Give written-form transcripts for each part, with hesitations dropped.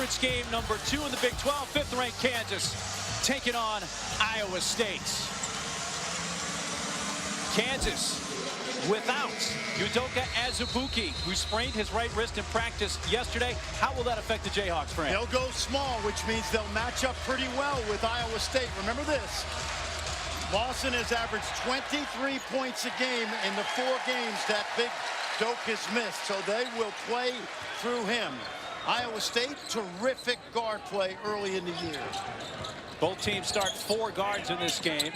conference game number 2 in the Big 12. 5th-ranked Kansas taking on Iowa State. Kansas without Udoka Azubuike, who sprained his right wrist in practice yesterday. How will that affect the Jayhawks, Frank? They'll go small, which means they'll match up pretty well with Iowa State. Remember this. Lawson has averaged 23 points a game in the 4 games that Big Doke has missed, so they will play through him. Iowa State, terrific guard play early in the year. Both teams start 4 guards in this game.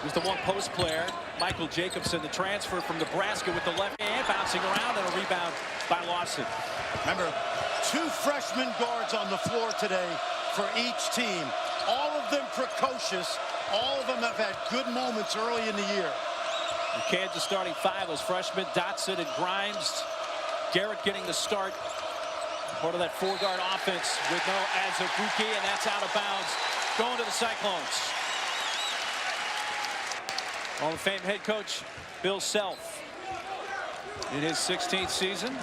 Here's the one post player, Michael Jacobson, the transfer from Nebraska with the left hand, bouncing around, and a rebound by Lawson. Remember, 2 freshman guards on the floor today for each team. All of them precocious. All of them have had good moments early in the year. And Kansas starting 5, those freshmen, Dotson and Grimes. Garrett getting the start. Part of that 4-guard offense with no Azubuike, and that's out of bounds. Going to the Cyclones. Hall of Fame head coach Bill Self in his 16th season.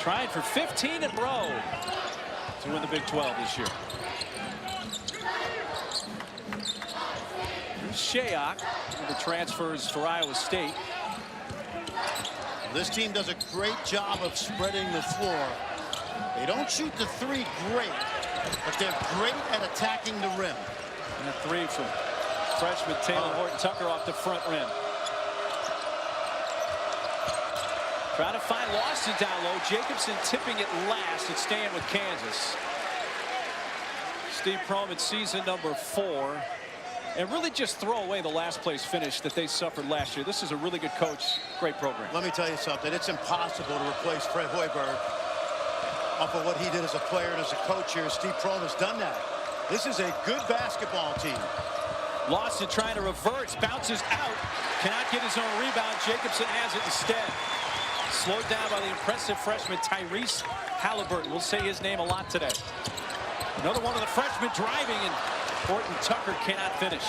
Trying for 15 in a row to win the Big 12 this year. Here's Shayok, the transfers for Iowa State. This team does a great job of spreading the floor. They don't shoot the 3 great, but they're great at attacking the rim. And a 3 from freshman Taylor Horton-Tucker off the front rim. Trying to find Lawson down low. Jacobson tipping it last and staying with Kansas. Steve Prohm in season number 4. And really just throw away the last place finish that they suffered last year. This is a really good coach, great program. Let me tell you something. It's impossible to replace Fred Hoiberg off of what he did as a player and as a coach here. Steve Prohm has done that. This is a good basketball team. Lawson trying to reverse, bounces out, cannot get his own rebound. Jacobson has it instead. Slowed down by the impressive freshman Tyrese Halliburton. We'll say his name a lot today. Another one of the freshmen driving, and Horton-Tucker cannot finish.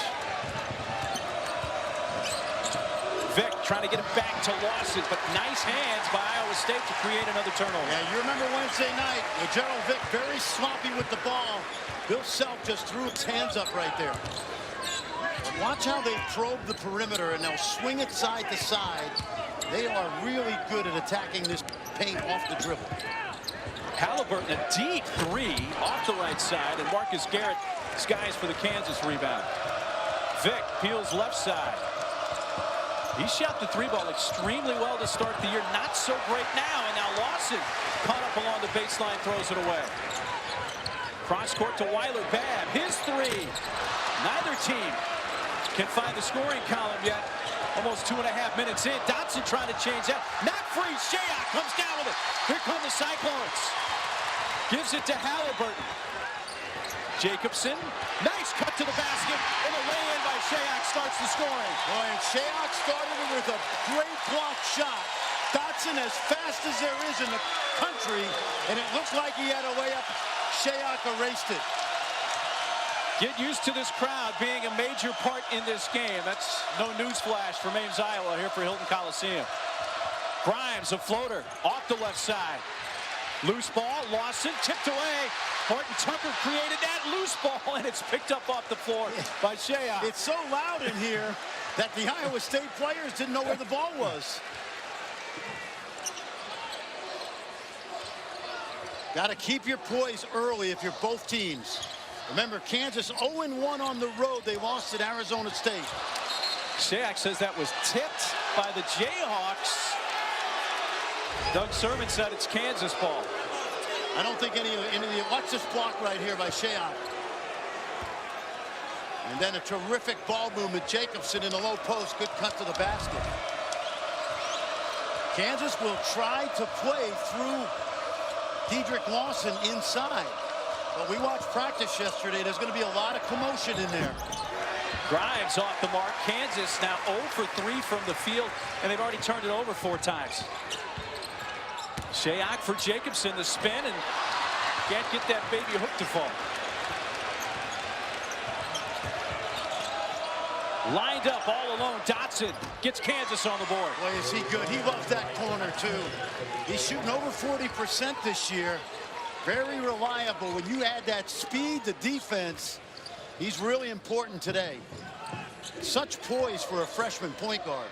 Vic trying to get it back to Lawson, but nice hands by Iowa State to create another turnover. Yeah, you remember Wednesday night, Gerald Vic very sloppy with the ball. Bill Self just threw his hands up right there. Watch how they probe the perimeter, and they'll swing it side to side. They are really good at attacking this paint off the dribble. Halliburton, a deep 3 off the right side, and Marcus Garrett skies for the Kansas rebound. Vic peels left side. He shot the 3 ball extremely well to start the year. Not so great now, and now Lawson caught up along the baseline, throws it away. Cross court to Weiler Babb. His 3. Neither team can find the scoring column yet. Almost 2.5 minutes in. Dotson trying to change that. Not free. Shayok comes down with it. Here come the Cyclones. Gives it to Halliburton. Jacobson. Nice cut to the basket. And a lay-in by Shayok starts the scoring. Boy, and Shayok started it with a great block shot. Dotson as fast as there is in the country, and it looked like he had a way up. Shayok erased it. Get used to this crowd being a major part in this game. That's no newsflash from Ames, Iowa, here for Hilton Coliseum. Grimes, a floater, off the left side. Loose ball, Lawson, tipped away. Horton-Tucker created that loose ball, and it's picked up off the floor by Shayok. It's so loud in here that the Iowa State players didn't know where the ball was. Got to keep your poise early if you're both teams. Remember, Kansas 0-1 on the road. They lost at Arizona State. Shayok says that was tipped by the Jayhawks. Doug Sermon said it's Kansas ball. I don't think any of the watch this block right here by Shayok. And then a terrific ball movement. Jacobson in the low post. Good cut to the basket. Kansas will try to play through Dedrick Lawson inside. But we watched practice yesterday. There's going to be a lot of commotion in there. Grimes off the mark. Kansas now 0 for 3 from the field, and they've already turned it over 4 times. Shayok for Jacobson, the spin, and can't get that baby hook to fall. Lined up all alone. Dotson gets Kansas on the board. Boy, is he good. He loves that corner, too. He's shooting over 40% this year. Very reliable. When you add that speed to defense, he's really important today. Such poise for a freshman point guard.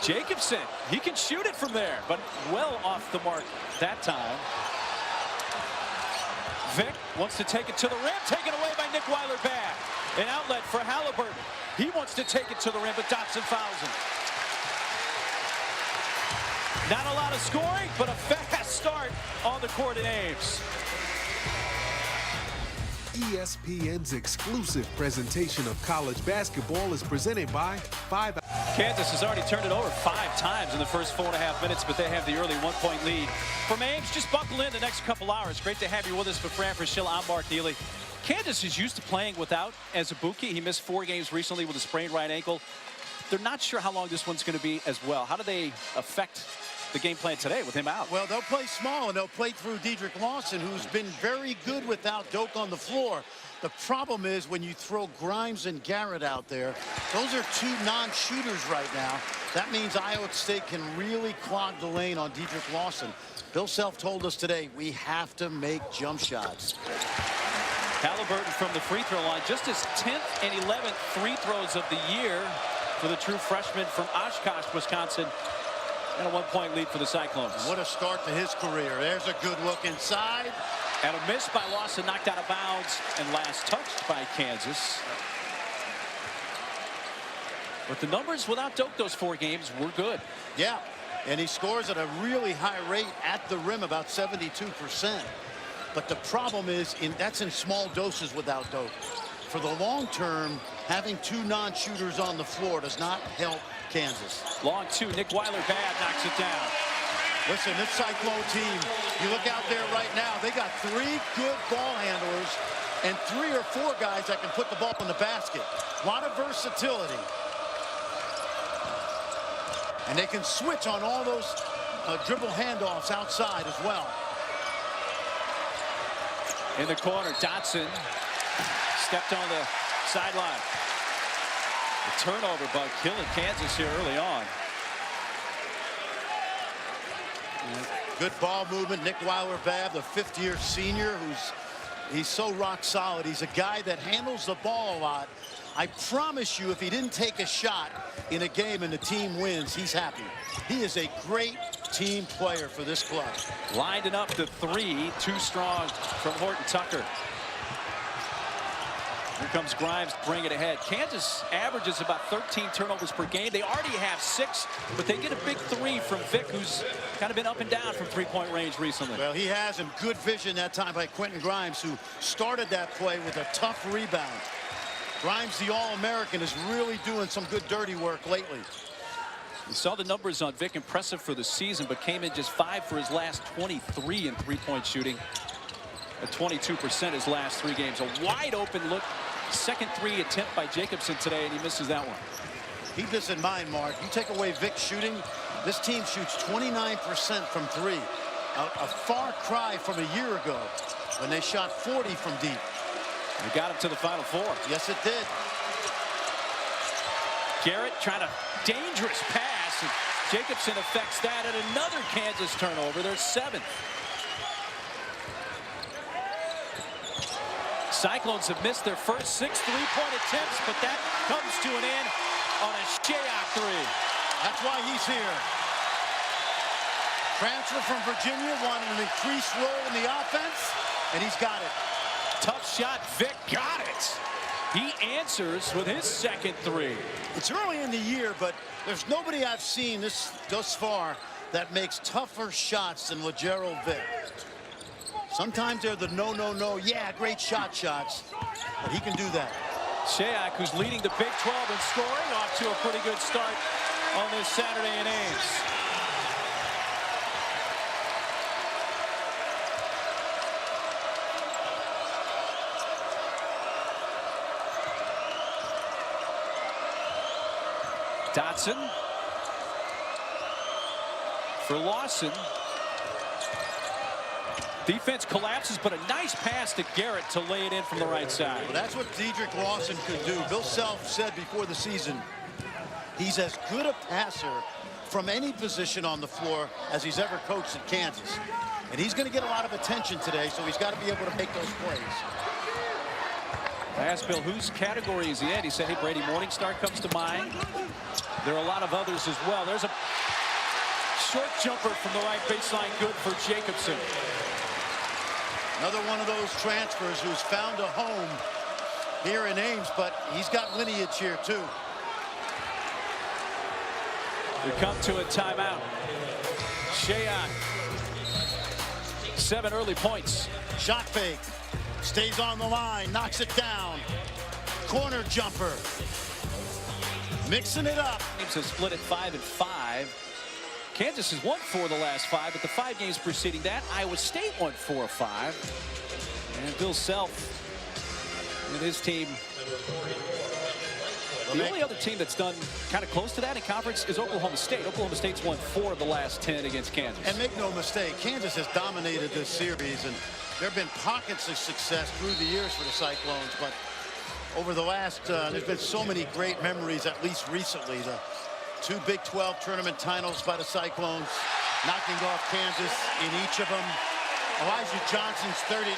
Jacobson, he can shoot it from there, but well off the mark that time. Vic wants to take it to the rim, taken away by Nick Weiler-Babb. An outlet for Halliburton. He wants to take it to the rim, but Dotson fouls him. Not a lot of scoring, but a fast start on the court in Ames. ESPN's exclusive presentation of college basketball is presented by Kansas has already turned it over 5 times in the first 4.5 minutes, but they have the early 1-point lead. From Ames, just buckle in the next couple hours. Great to have you with us. For Fran Fraschilla, I'm Mark Neely. Kansas is used to playing without Azubuike. He missed 4 games recently with a sprained right ankle. They're not sure how long this one's going to be as well. How do they affect the game plan today with him out? Well, they'll play small, and they'll play through Dedrick Lawson, who's been very good without Doak on the floor. The problem is when you throw Grimes and Garrett out there, those are 2 non-shooters right now. That means Iowa State can really clog the lane on Dedrick Lawson. Bill Self told us today, we have to make jump shots. Halliburton from the free throw line, just his 10th and 11th free throws of the year for the true freshman from Oshkosh, Wisconsin. And a 1-point lead for the Cyclones. What a start to his career. There's a good look inside. And a miss by Lawson, knocked out of bounds, and last touched by Kansas. But the numbers without Doak those 4 games were good. Yeah, and he scores at a really high rate at the rim, about 72%. But the problem is, that's in small doses without Doak. For the long term, having 2 non-shooters on the floor does not help Kansas. Long 2, Nick Weiler-Babb knocks it down. Listen, this Cyclone team, you look out there right now, they got 3 good ball handlers and 3 or 4 guys that can put the ball in the basket. A lot of versatility. And they can switch on all those dribble handoffs outside as well. In the corner, Dotson stepped on the sideline. The turnover bug killing Kansas here early on. Good ball movement. Nick Weiler-Babb, the 5th-year senior, he's so rock solid. He's a guy that handles the ball a lot. I promise you, if he didn't take a shot in a game and the team wins, he's happy. He is a great team player for this club. Lined up to 3, too strong from Horton Tucker. Here comes Grimes to bring it ahead. Kansas averages about 13 turnovers per game. They already have 6, but they get a big 3 from Vic, who's kind of been up and down from 3-point range recently. Well, he has him. Good vision that time by Quentin Grimes, who started that play with a tough rebound. Grimes, the All-American, is really doing some good dirty work lately. We saw the numbers on Vic, impressive for the season, but came in just 5 for his last 23 in 3-point shooting. At 22% his last 3 games. A wide open look. Second 3 attempt by Jacobson today, and he misses that one. Keep this in mind, Mark. You take away Vic's shooting, this team shoots 29% from 3. A far cry from a year ago when they shot 40 from deep. They got him to the Final Four. Yes, it did. Garrett trying a dangerous pass, and Jacobson affects that, and another Kansas turnover. There's 7. Cyclones have missed their first 6 3-point attempts, but that comes to an end on a Shayok 3. That's why he's here. Transfer from Virginia, wanted an increased role in the offense, and he's got it. Tough shot, Vic got it. He answers with his second 3. It's early in the year, but there's nobody I've seen thus far that makes tougher shots than Lagerald Vic. Sometimes they're the no, yeah, great shots, but he can do that. Shayok, who's leading the Big 12 in scoring, off to a pretty good start on this Saturday in Ames. Dotson for Lawson. Defense collapses, but a nice pass to Garrett to lay it in from the right side. Well, that's what Dedrick Lawson could do. Bill Self said before the season, he's as good a passer from any position on the floor as he's ever coached at Kansas. And he's going to get a lot of attention today, so he's got to be able to make those plays. I asked Bill, whose category is he in? He said, hey, Brady Morningstar comes to mind. There are a lot of others as well. There's a short jumper from the right baseline, good for Jacobson. Another one of those transfers who's found a home here in Ames, but he's got lineage here too. We come to a timeout. Shayok, 7 early points. Shot fake. Stays on the line, knocks it down. Corner jumper. Mixing it up. Teams have split at 5 and 5. Kansas has won 4 of the last 5, but the 5 games preceding that, Iowa State won 4 of 5. And Bill Self and his team. The only other team that's done kind of close to that in conference is Oklahoma State. Oklahoma State's won 4 of the last 10 against Kansas. And make no mistake, Kansas has dominated this series, and there have been pockets of success through the years for the Cyclones, but over the last, there's been so many great memories, at least recently. The 2 Big 12 tournament titles by the Cyclones, knocking off Kansas in each of them. Elijah Johnson's 39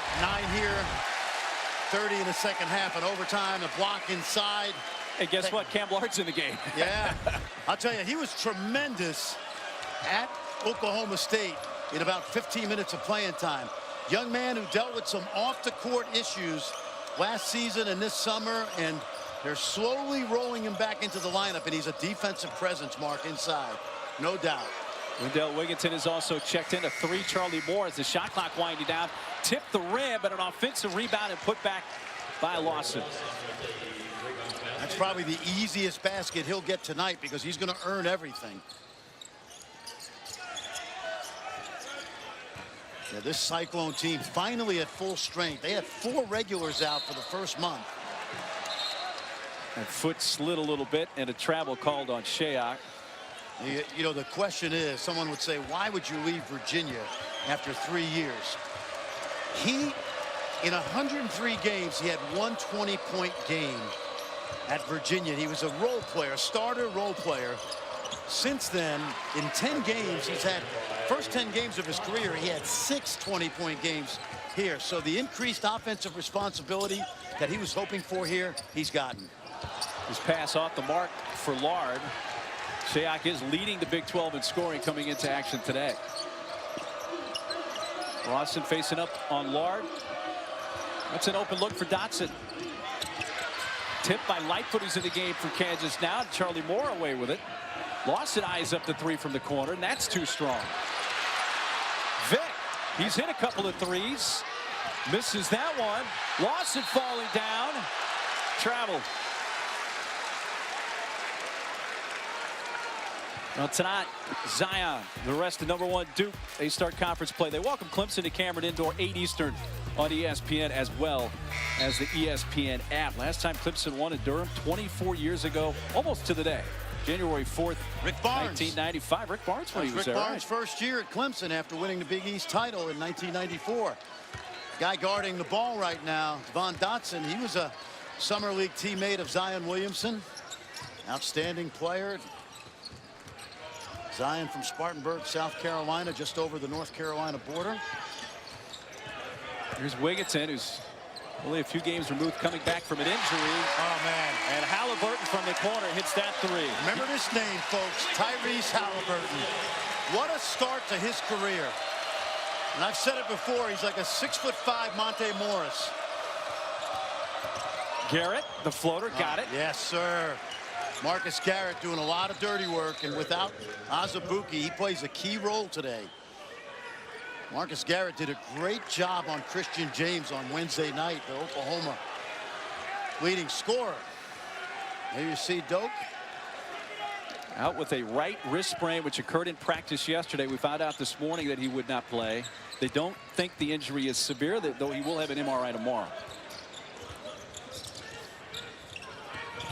here, 30 in the second half, and overtime, a block inside. And guess what? Cam Lard's in the game. Yeah, I'll tell you, he was tremendous at Oklahoma State in about 15 minutes of playing time. Young man who dealt with some off-the-court issues last season and this summer, and they're slowly rolling him back into the lineup, and he's a defensive presence, Mark, inside, no doubt. Wendell Wigginton has also checked in. A 3, Charlie Moore, as the shot clock winding down. Tipped the rim, but an offensive rebound and put back by Lawson. That's probably the easiest basket he'll get tonight because he's going to earn everything. Yeah, this Cyclone team finally at full strength. They had 4 regulars out for the first month. And foot slid a little bit, and a travel called on Shayok. You know, the question is, someone would say, why would you leave Virginia after 3 years? In 103 games, he had 1 20-point game at Virginia. He was a role player, starter role player. Since then, in 10 games, he's had, first 10 games of his career, he had 6 20-point games here. So the increased offensive responsibility that he was hoping for here, he's gotten. His pass off the mark for Lard. Shayok is leading the Big 12 in scoring coming into action today. Lawson facing up on Lard. That's an open look for Dotson. Tipped by Lightfoot, who's in the game for Kansas now. Charlie Moore away with it. Lawson eyes up the 3 from the corner, and that's too strong. Vic, he's hit a couple of 3s. Misses that one. Lawson falling down. Traveled. Well, tonight, Zion, the rest of #1 Duke, they start conference play. They welcome Clemson to Cameron Indoor, 8 Eastern on ESPN, as well as the ESPN app. Last time Clemson won at Durham 24 years ago, almost to the day. January 4th, Rick Barnes. 1995. Rick Barnes when he was there. Rick Barnes' first year at Clemson after winning the Big East title in 1994. Guy guarding the ball right now, Devon Dotson, he was a Summer League teammate of Zion Williamson. Outstanding player. Zion from Spartanburg, South Carolina, just over the North Carolina border. Here's Wigginton, who's only a few games removed, coming back from an injury. Oh, man. And Halliburton from the corner hits that 3. Remember this name, folks, Tyrese Halliburton. What a start to his career. And I've said it before, he's like a 6'5" Monte Morris. Garrett, the floater, got it. Yes, sir. Marcus Garrett doing a lot of dirty work, and without Azubuike, he plays a key role today. Marcus Garrett did a great job on Christian James on Wednesday night, the Oklahoma leading scorer. There you see Doak. Out with a right wrist sprain, which occurred in practice yesterday. We found out this morning that he would not play. They don't think the injury is severe, though he will have an MRI tomorrow.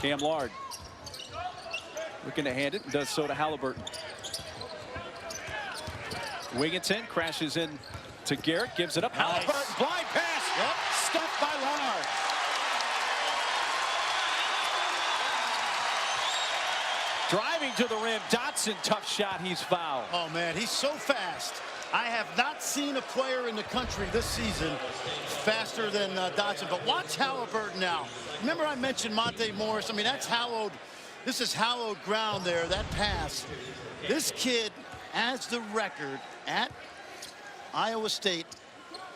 Cam Lard looking to hand it, and does so to Halliburton. Wigginton crashes in to Garrett, gives it up. Nice. Halliburton, blind pass. Yep. Stuffed by Lard. Driving to the rim, Dotson, tough shot, he's fouled. Oh man, he's so fast. I have not seen a player in the country this season faster than Dotson. But watch Halliburton now. Remember I mentioned Monte Morris. I mean, that's hallowed. This is hallowed ground there, that pass. This kid has the record at Iowa State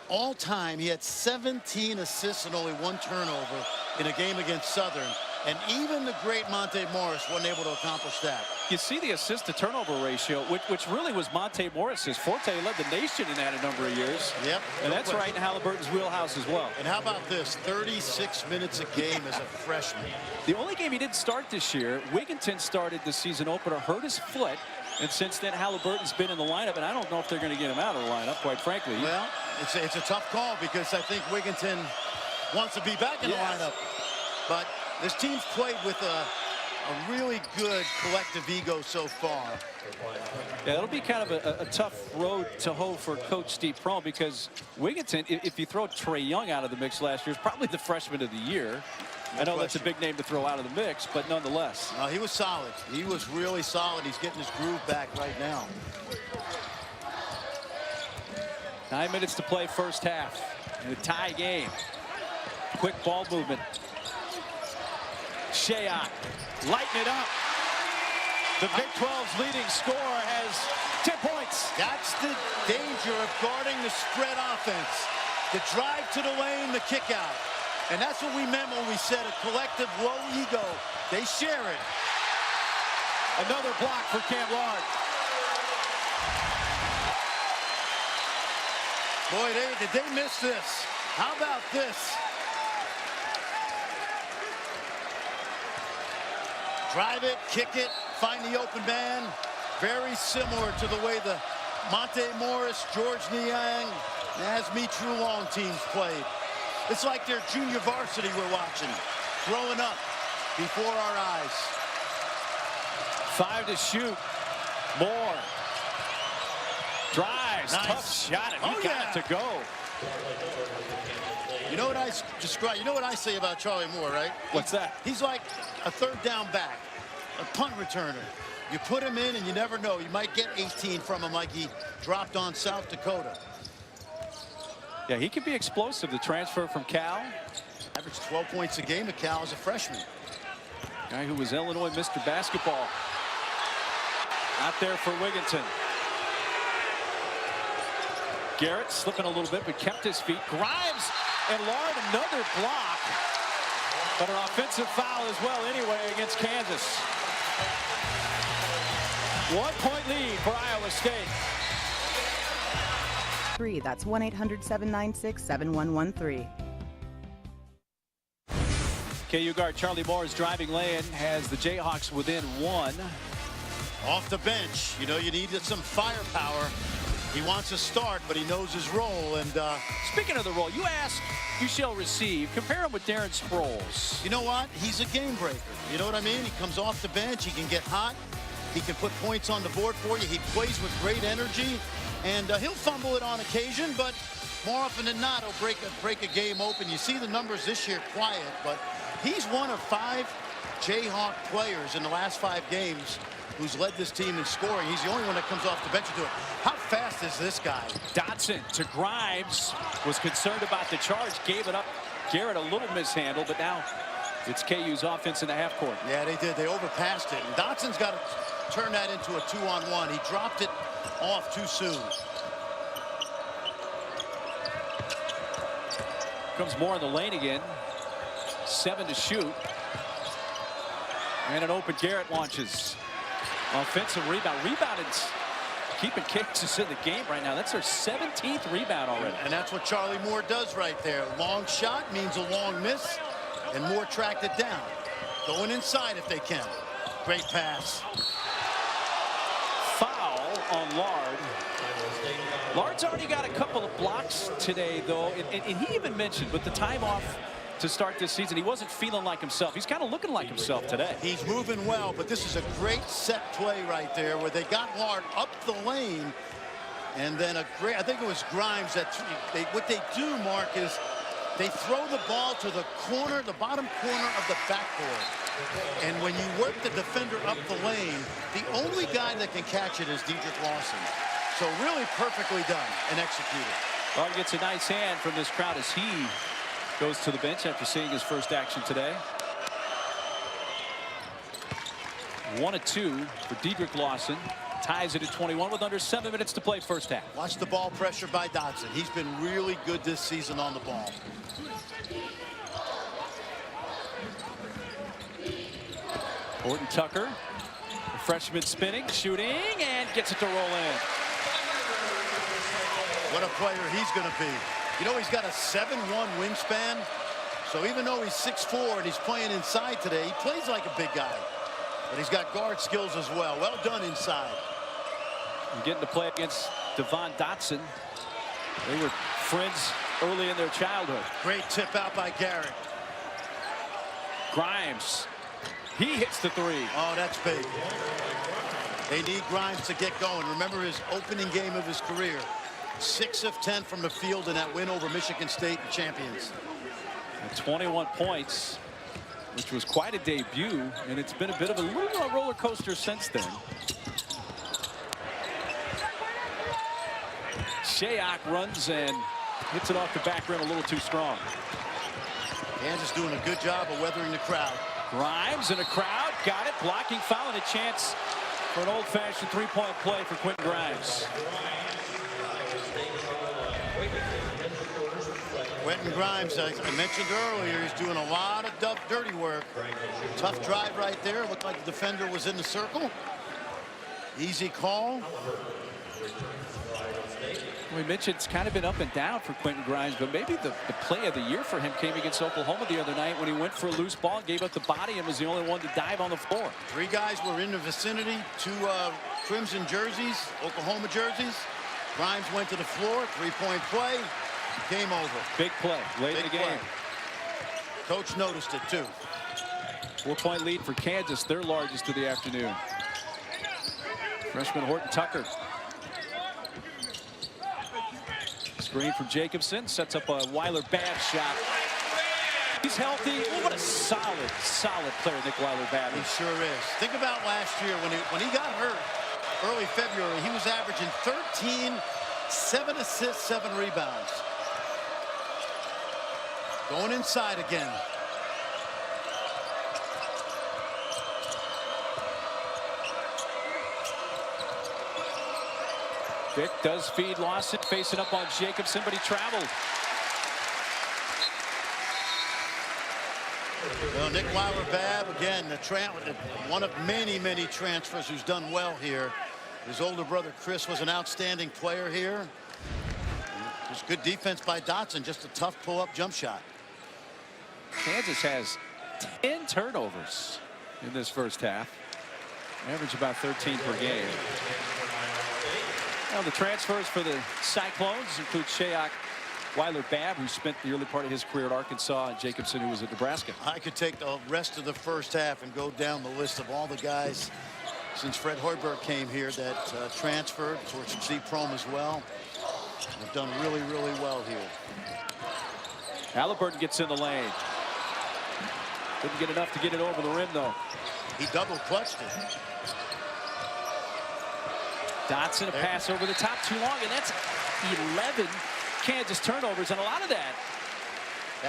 all time. He had 17 assists and only 1 turnover in a game against Southern. And even the great Monte Morris wasn't able to accomplish that. You see the assist to turnover ratio, which really was Monte Morris's forte. He led the nation in that a number of years. Yep. And that's right in Halliburton's wheelhouse as well. And how about this? 36 minutes a game as a freshman. The only game he didn't start this year, Wigginton started the season opener, hurt his foot. And since then, Halliburton's been in the lineup, and I don't know if they're going to get him out of the lineup, quite frankly. Well, it's a tough call because I think Wigginton wants to be back in the lineup. But this team's played with a really good collective ego so far. Yeah, it'll be kind of a tough road to hoe for Coach Steve Prohm because Wigginton, if you throw Trey Young out of the mix last year, is probably the freshman of the year. I know that's a big name to throw out of the mix, but nonetheless. He was solid. He was really solid. He's getting his groove back right now. 9 minutes to play first half in a tie game. Quick ball movement. Shayok lighten it up. The Big 12's leading scorer has 10 points. That's the danger of guarding the spread offense. The drive to the lane, the kick out. And that's what we meant when we said a collective low ego. They share it. Another block for Cam Lard. Boy, did they miss this. How about this? Drive it, kick it, find the open man. Very similar to the way the Monte Morris, George Niang, Nazmi Trulong teams played. It's like their junior varsity we're watching, growing up before our eyes. 5 to shoot. Moore. Drives. Nice. Tough shot. And he got it to go. You know what I describe? You know what I say about Charlie Moore, right? What's that? He's like a third down back, a punt returner. You put him in and you never know. You might get 18 from him like he dropped on South Dakota. Yeah, he can be explosive. The transfer from Cal. Averaged 12 points a game at Cal as a freshman. Guy who was Illinois Mr. Basketball. Out there for Wigginton. Garrett slipping a little bit, but kept his feet. Grimes and Lard, another block. But an offensive foul as well anyway against Kansas. 1 point lead for Iowa State. That's 1-800-796-7113. KU guard Charlie Moore's driving lane has the Jayhawks within 1. Off the bench, you know, you needed some firepower. He wants to start, but he knows his role. And speaking of the role, you ask, you shall receive. Compare him with Darren Sproles. You know what? He's a game breaker. You know what I mean? He comes off the bench. He can get hot. He can put points on the board for you. He plays with great energy. And he'll fumble it on occasion, but more often than not, he'll break a game open. You see the numbers this year quiet, but he's one of 5 Jayhawk players in the last 5 games who's led this team in scoring. He's the only one that comes off the bench to do it. How fast is this guy? Dotson to Grimes. Was concerned about the charge. Gave it up. Garrett a little mishandled, but now it's KU's offense in the half court. Yeah, they did. They overpassed it. And Dotson's got to turn that into a 2-on-1. He dropped it off too soon. Comes more in the lane again. 7 to shoot. And an open Garrett launches. Offensive rebound. Rebounded. Keeping Kansas in the game right now. That's their 17th rebound already. And that's what Charlie Moore does right there. Long shot means a long miss. And Moore tracked it down. Going inside if they can. Great pass. Foul on Lard. Lard's already got a couple of blocks today, though. And he even mentioned with the time off to start this season, he wasn't feeling like himself. He's kind of looking like himself today. He's moving well, but this is a great set play right there where they got Lard up the lane And then I think it was Grimes that what they do, Mark, is they throw the ball to the corner, the bottom corner of the backboard. And when you work the defender up the lane, the only guy that can catch it is Dedrick Lawson. So really perfectly done and executed. Well, he gets a nice hand from this crowd as he goes to the bench after seeing his first action today. 1 of 2 for Dedrick Lawson. Ties it at 21 with under 7 minutes to play first half. Watch the ball pressure by Dotson. He's been really good this season on the ball. Horton Tucker, the freshman spinning, shooting, and gets it to roll in. What a player he's going to be. You know, he's got a 7'1" wingspan. So even though he's 6'4" and he's playing inside today, he plays like a big guy. But he's got guard skills as well. Well done inside. And getting to play against Devon Dotson. They were friends early in their childhood. Great tip out by Garrett. Grimes. He hits the 3. Oh, that's big. They need Grimes to get going. Remember his opening game of his career. 6 of 10 from the field in that win over Michigan State, the champions. And 21 points, which was quite a debut, and it's been a bit of a little roller coaster since then. Shayok runs and hits it off the back rim a little too strong. Kansas doing a good job of weathering the crowd. Grimes in a crowd, got it, blocking foul, and a chance for an old-fashioned three-point play for Quentin Grimes. Quentin Grimes, I mentioned earlier, he's doing a lot of dirty work. Tough drive right there. Looked like the defender was in the circle. Easy call. We mentioned it's kind of been up and down for Quentin Grimes, but maybe the play of the year for him came against Oklahoma the other night when he went for a loose ball, gave up the body, and was the only one to dive on the floor. 3 guys were in the vicinity, 2 crimson jerseys, Oklahoma jerseys. Grimes went to the floor, 3-point play, game over. Big play late in the game. Play. Coach noticed it too. 4-point lead for Kansas, their largest of the afternoon. Freshman Horton Tucker. Screen from Jacobson, sets up a Weiler-Babb shot. He's healthy. What a solid player Nick Weiler-Babb. He sure is. Think about last year when he got hurt early February. He was averaging 13, 7 assists, 7 rebounds. Going inside again. Vic does feed Lawson, facing up on Jacobson, but he traveled. Well, Nick Weiler-Babb, again, one of many transfers who's done well here. His older brother, Chris, was an outstanding player here. Just good defense by Dotson, just a tough pull-up jump shot. Kansas has 10 turnovers in this first half. Average about 13 per game. Now the transfers for the Cyclones include Shayok Weiler-Babb, who spent the early part of his career at Arkansas, and Jacobson, who was at Nebraska. I could take the rest of the first half and go down the list of all the guys since Fred Hoiberg came here that transferred. Towards some Z-Prom as well. They've done really well here. Halliburton gets in the lane. Couldn't get enough to get it over the rim, though. He double clutched it. Dotson, a pass over the top too long, and that's 11 Kansas turnovers, and a lot of that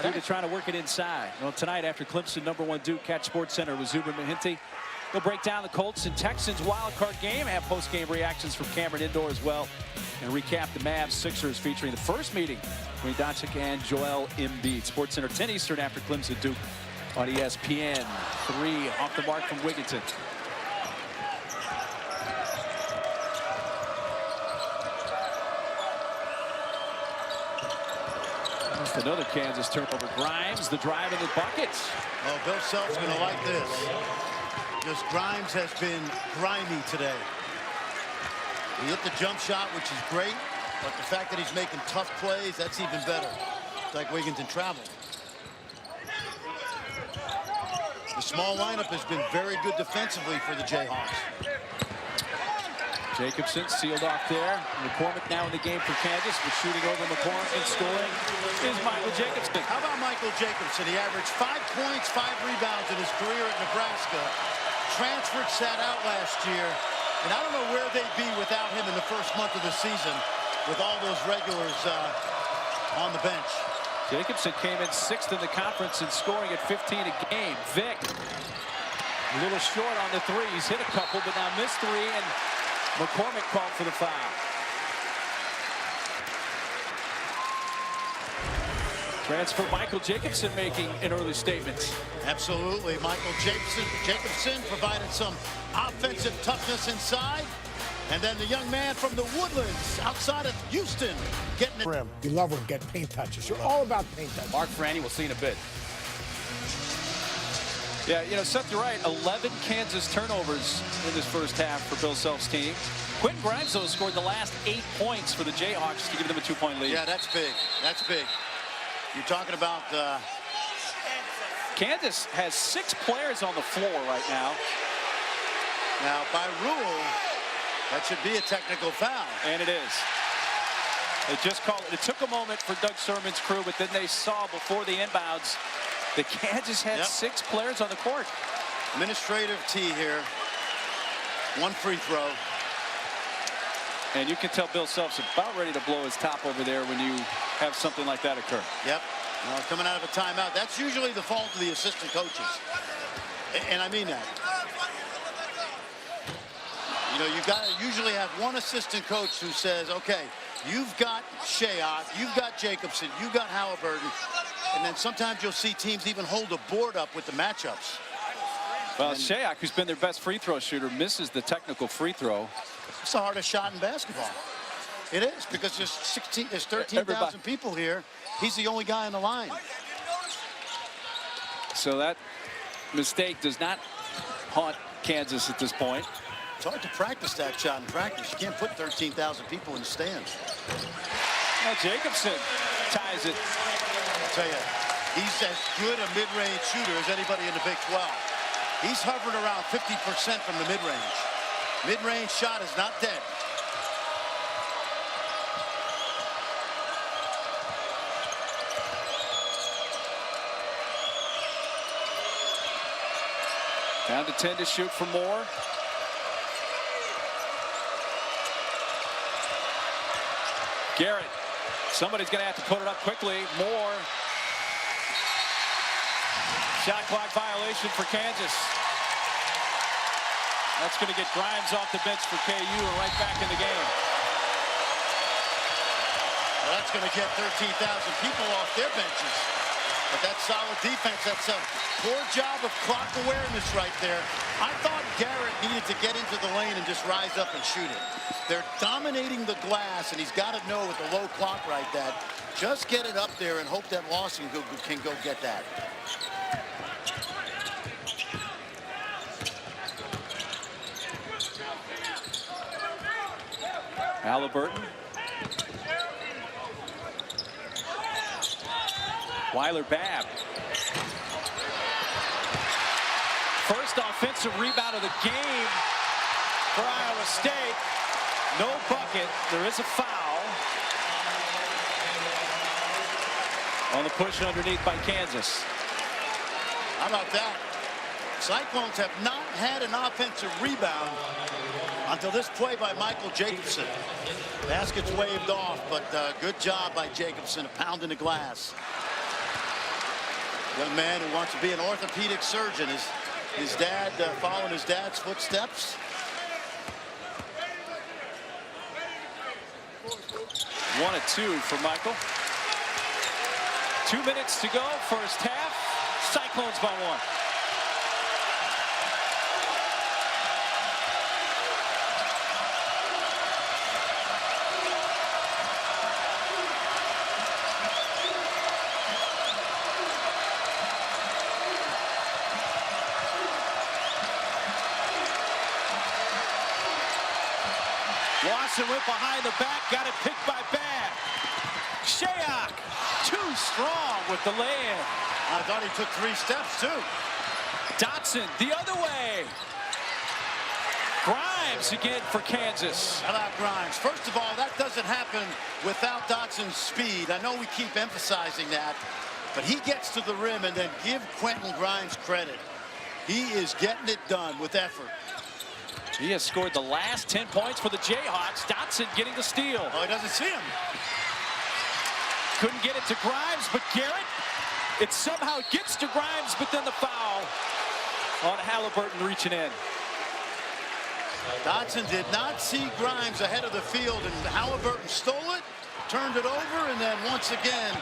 due to trying to work it inside. Well, tonight after Clemson #1 Duke, Catch Sports Center with Zuber Mahinti. We'll break down the Colts and Texans wild card game, have post-game reactions from Cameron Indoor as well, and recap the Mavs Sixers featuring the first meeting between Doncic and Joel Embiid. Sports Center 10 Eastern after Clemson Duke on ESPN. 3 off the mark from Wigginton. Just another Kansas turnover. Grimes, the drive in the bucket. Oh, Bill Self's going to like this. Because Grimes has been grimy today. He hit the jump shot, which is great. But the fact that he's making tough plays, that's even better. It's like Wigginton traveled. The small lineup has been very good defensively for the Jayhawks. Jacobson sealed off there. McCormick now in the game for Kansas, with shooting over McCormick and scoring is Michael Jacobson. How about Michael Jacobson? He averaged 5 points, 5 rebounds in his career at Nebraska. Transferred, sat out last year. And I don't know where they'd be without him in the first month of the season with all those regulars on the bench. Jacobson came in 6th in the conference in scoring at 15 a game. Vic, a little short on the three. He's hit a couple, but now missed 3, and McCormick called for the foul. Transfer Michael Jacobson making an early statement. Absolutely. Michael Jacobson provided some offensive toughness inside. And then the young man from the Woodlands outside of Houston getting it. You love when get paint touches. You're all about paint touches. Mark Franny, we'll see in a bit. Yeah, you know, Seth, you're right. 11 Kansas turnovers in this first half for Bill Self's team. Quentin Grimes, though, scored the last 8 points for the Jayhawks to give them a 2-point lead. Yeah, that's big. That's big. You're talking about... Kansas has 6 players on the floor right now. Now, by rule, that should be a technical foul. And it is. They just called it. It took a moment for Doug Sermon's crew, but then they saw before the inbounds that Kansas had 6 players on the court. Administrative T here. 1 free throw. And you can tell Bill Self's about ready to blow his top over there when you have something like that occur. Yep. Well, coming out of a timeout. That's usually the fault of the assistant coaches. And I mean that. You know, you've got to usually have one assistant coach who says, okay, you've got Shayok, you've got Jacobson, you've got Halliburton. And then sometimes you'll see teams even hold a board up with the matchups. Well, Shayok, who's been their best free throw shooter, misses the technical free throw. It's the hardest shot in basketball. It is, because there's 13,000 people here. He's the only guy on the line. So that mistake does not haunt Kansas at this point. It's hard to practice that shot in practice. You can't put 13,000 people in the stands. Well, Jacobson ties it. I'll tell you, he's as good a mid-range shooter as anybody in the Big 12. He's hovering around 50% from the mid-range. Mid-range shot is not dead. Down to 10 to shoot for Moore. Garrett. Somebody's going to have to put it up quickly. Moore. Shot clock violation for Kansas. That's going to get Grimes off the bench for KU and right back in the game. Well, that's going to get 13,000 people off their benches. But that's solid defense. That's a poor job of clock awareness right there. I thought Garrett needed to get into the lane and just rise up and shoot it. They're dominating the glass, and he's got to know with the low clock like that, just get it up there and hope that Lawson can go get that. Halliburton. Weiler-Babb. First offensive rebound of the game for Iowa State. No bucket. There is a foul on the push underneath by Kansas. How about that? Cyclones have not had an offensive rebound until this play by Michael Jacobson. Basket's waved off, but good job by Jacobson, pounding the glass. Young man who wants to be an orthopedic surgeon. His dad following his dad's footsteps. One of 2 for Michael. 2 minutes to go, first half. Cyclones by 1. Lawson went behind the back, got it picked by Babb. Shayok, too strong with the lay-in. I thought he took 3 steps, too. Dotson, the other way. Grimes again for Kansas. How about Grimes? First of all, that doesn't happen without Dotson's speed. I know we keep emphasizing that, but he gets to the rim, and then give Quentin Grimes credit. He is getting it done with effort. He has scored the last 10 points for the Jayhawks. Dotson getting the steal. Oh, he doesn't see him. Couldn't get it to Grimes, but Garrett, it somehow gets to Grimes, but then the foul on Halliburton reaching in. Dotson did not see Grimes ahead of the field, and Halliburton stole it, turned it over, and then once again,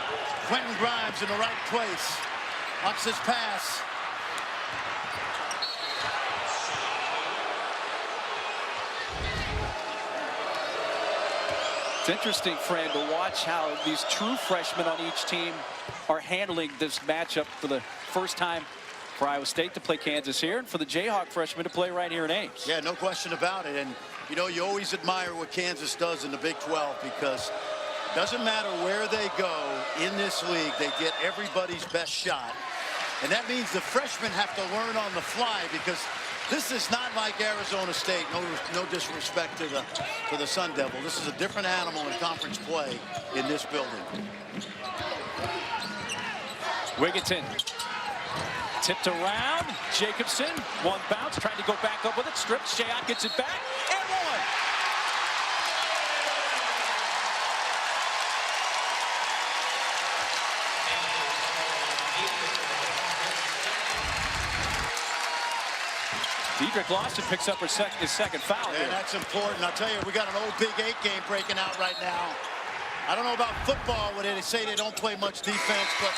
Quentin Grimes in the right place. Watch this pass. It's interesting, Fran, to watch how these true freshmen on each team are handling this matchup for the first time for Iowa State to play Kansas here, and for the Jayhawk freshmen to play right here in Ames. Yeah, no question about it. And, you know, you always admire what Kansas does in the Big 12, because it doesn't matter where they go in this league, they get everybody's best shot. And that means the freshmen have to learn on the fly, because this is not like Arizona State. No disrespect to the Sun Devil. This is a different animal in conference play in this building. Wigginton tipped around. Jacobson, one bounce, trying to go back up with it. Strips. Shayot gets it back and one. Dedrick Lawson picks up his second foul here. And that's important. I'll tell you, we got an old Big 8 game breaking out right now. I don't know about football where they say they don't play much defense, but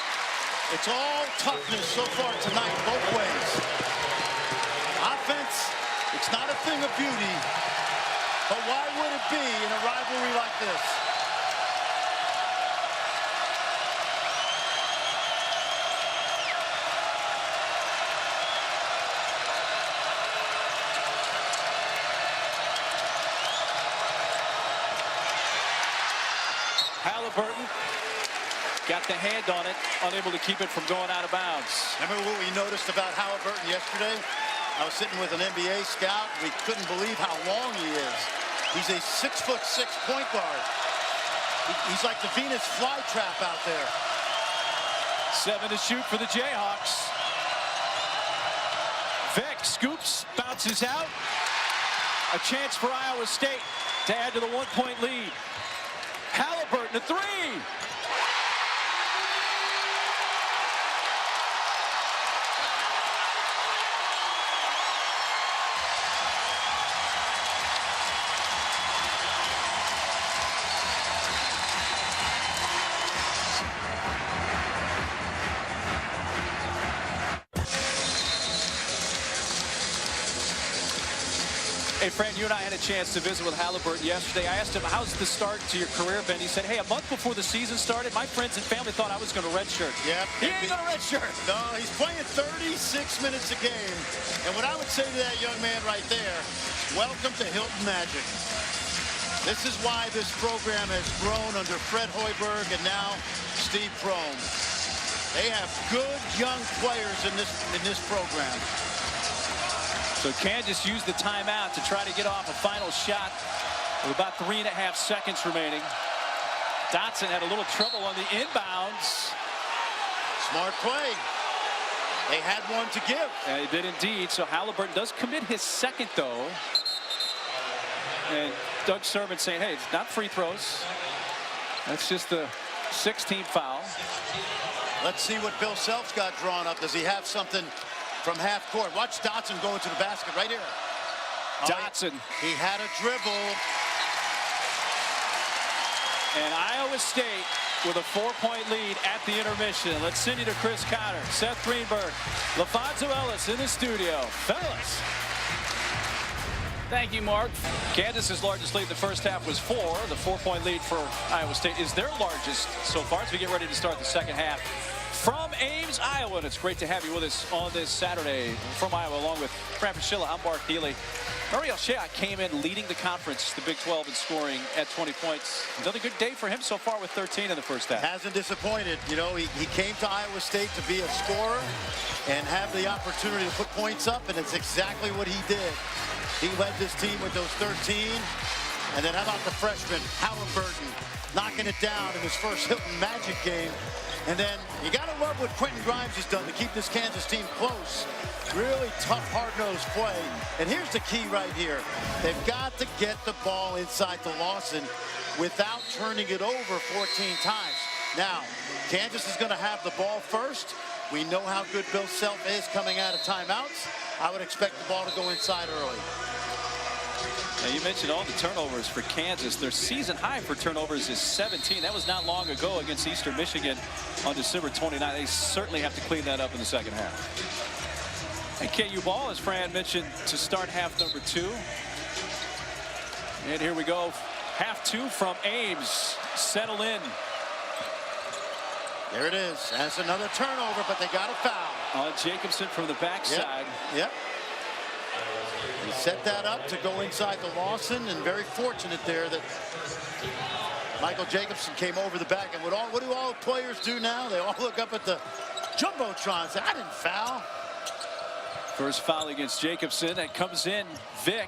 it's all toughness so far tonight, both ways. Offense, it's not a thing of beauty, but why would it be in a rivalry like this? Halliburton got the hand on it, unable to keep it from going out of bounds. Remember what we noticed about Halliburton yesterday? I was sitting with an NBA scout. We couldn't believe how long he is. He's a 6'6" point guard. He's like the Venus flytrap out there. 7 to shoot for the Jayhawks. Vick scoops, bounces out. A chance for Iowa State to add to the 1-point lead. Halliburton, a three. Hey, Fran, you and I had a chance to visit with Halliburton yesterday. I asked him, how's the start to your career been? He said, hey, a month before the season started, my friends and family thought I was going to redshirt. Yeah. He ain't going to redshirt. No, he's playing 36 minutes a game. And what I would say to that young man right there, welcome to Hilton Magic. This is why this program has grown under Fred Hoiberg and now Steve Prohm. They have good young players in this program. So Kansas used the timeout to try to get off a final shot with about 3.5 seconds remaining. Dotson had a little trouble on the inbounds. Smart play. They had one to give. And he did indeed. So Halliburton does commit his second, though. And Doug Sermon saying, hey, it's not free throws. That's just the 16th foul. Let's see what Bill Self's got drawn up. Does he have something from half court? Watch Dotson go into the basket right here. Dotson. He had a dribble. And Iowa State with a 4-point lead at the intermission. Let's send you to Chris Cotter, Seth Greenberg, LaFonso Ellis in the studio. Fellas. Thank you, Mark. Kansas's largest lead in the first half was 4. The 4-point lead for Iowa State is their largest so far as we get ready to start the second half. from Ames, Iowa. And it's great to have you with us on this Saturday from Iowa, along with Fran Fraschilla. I'm Mark Healy. Mariel Shayok came in leading the conference, the Big 12, in scoring at 20 points. Another good day for him so far with 13 in the first half. Hasn't disappointed. You know, he came to Iowa State to be a scorer and have the opportunity to put points up, and it's exactly what he did. He led this team with those 13. And then how about the freshman, Halliburton, knocking it down in his first Hilton Magic game. And then you got to love what Quentin Grimes has done to keep this Kansas team close. Really tough, hard-nosed play. And here's the key right here. They've got to get the ball inside to Lawson without turning it over 14 times. Now, Kansas is going to have the ball first. We know how good Bill Self is coming out of timeouts. I would expect the ball to go inside early. Now, you mentioned all the turnovers for Kansas. Their season high for turnovers is 17. That was not long ago against Eastern Michigan on December 29th. They certainly have to clean that up in the second half. And KU ball, as Fran mentioned, to start half number 2. And here we go. Half 2 from Ames. Settle in. There it is. That's another turnover, but they got a foul. On Jacobson from the backside. Yep. He set that up to go inside to Lawson, and very fortunate there that Michael Jacobson came over the back. And what do all players do now? They all look up at the Jumbotron and say, I didn't foul. First foul against Jacobson. That comes in Vic.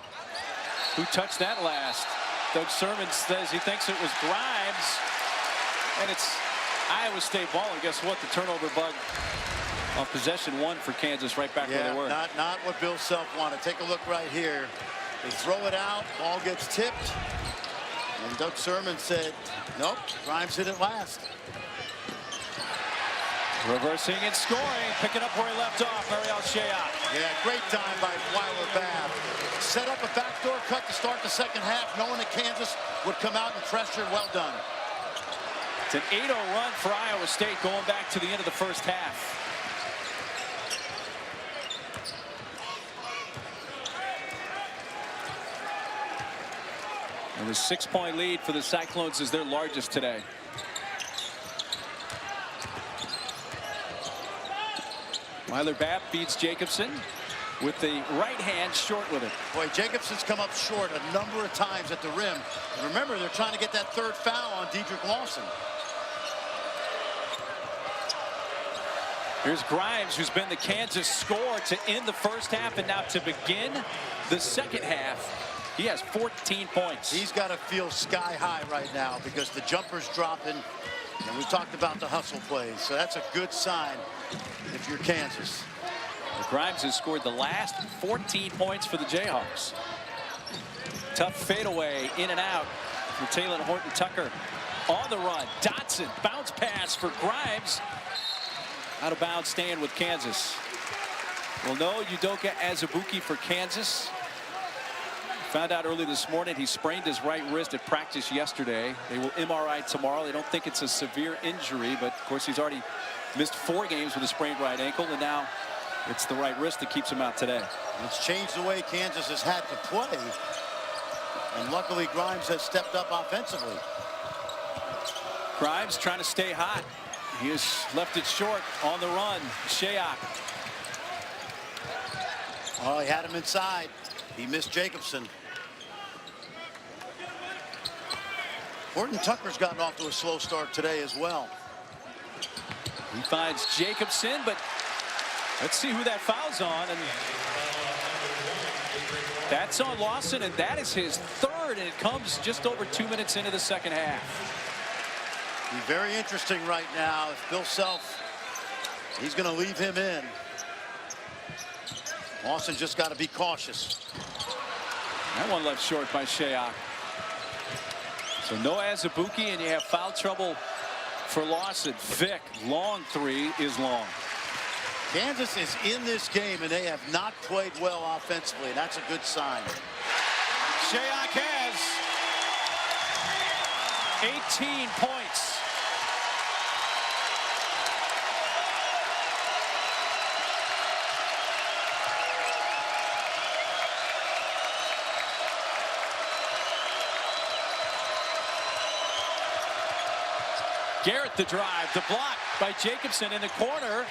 Who touched that last? Doug Sermon says he thinks it was Grimes. And it's Iowa State ball. And guess what? The turnover bug on possession 1 for Kansas, right back where they were. Not what Bill Self wanted. Take a look right here. They throw it out. Ball gets tipped. And Doug Sermon said, nope, Grimes hit it last. Reversing and scoring, picking up where he left off, Mariel Shayok. Yeah, great time by Weiler Babb. Set up a backdoor cut to start the second half, knowing that Kansas would come out and pressure. Well done. It's an 8-0 run for Iowa State going back to the end of the first half. And the 6-point lead for the Cyclones is their largest today. Weiler Babb beats Jacobson with the right hand short with it. Boy, Jacobson's come up short a number of times at the rim. And remember, they're trying to get that third foul on Dedrick Lawson. Here's Grimes, who's been the Kansas scorer to end the first half, and now to begin the second half. He has 14 points. He's got to feel sky high right now because the jumper's dropping. And we talked about the hustle plays. So that's a good sign if you're Kansas. Grimes has scored the last 14 points for the Jayhawks. Tough fadeaway in and out for Taylor Horton-Tucker. On the run, Dotson, bounce pass for Grimes. Out of bounds, staying with Kansas. Well, no Udoka Azubuike for Kansas. Found out early this morning he sprained his right wrist at practice yesterday. They will MRI tomorrow. They don't think it's a severe injury, but of course he's already missed 4 games with a sprained right ankle, and now it's the right wrist that keeps him out today. It's changed the way Kansas has had to play, and luckily Grimes has stepped up offensively. Grimes trying to stay hot. He has left it short on the run. Shayok. Oh, he had him inside. He missed Jacobson. Horton-Tucker's gotten off to a slow start today as well. He finds Jacobson, but let's see who that foul's on. And that's on Lawson, and that is his 3rd, and it comes just over 2 minutes into the second half. Be very interesting right now if Bill Self, he's going to leave him in. Lawson just got to be cautious. That one left short by Shayok. So no Azubuike, and you have foul trouble for Lawson. Vic, long 3 is long. Kansas is in this game, and they have not played well offensively, and that's a good sign. Shayok has 18 points. Garrett the drive, the block by Jacobson in the corner.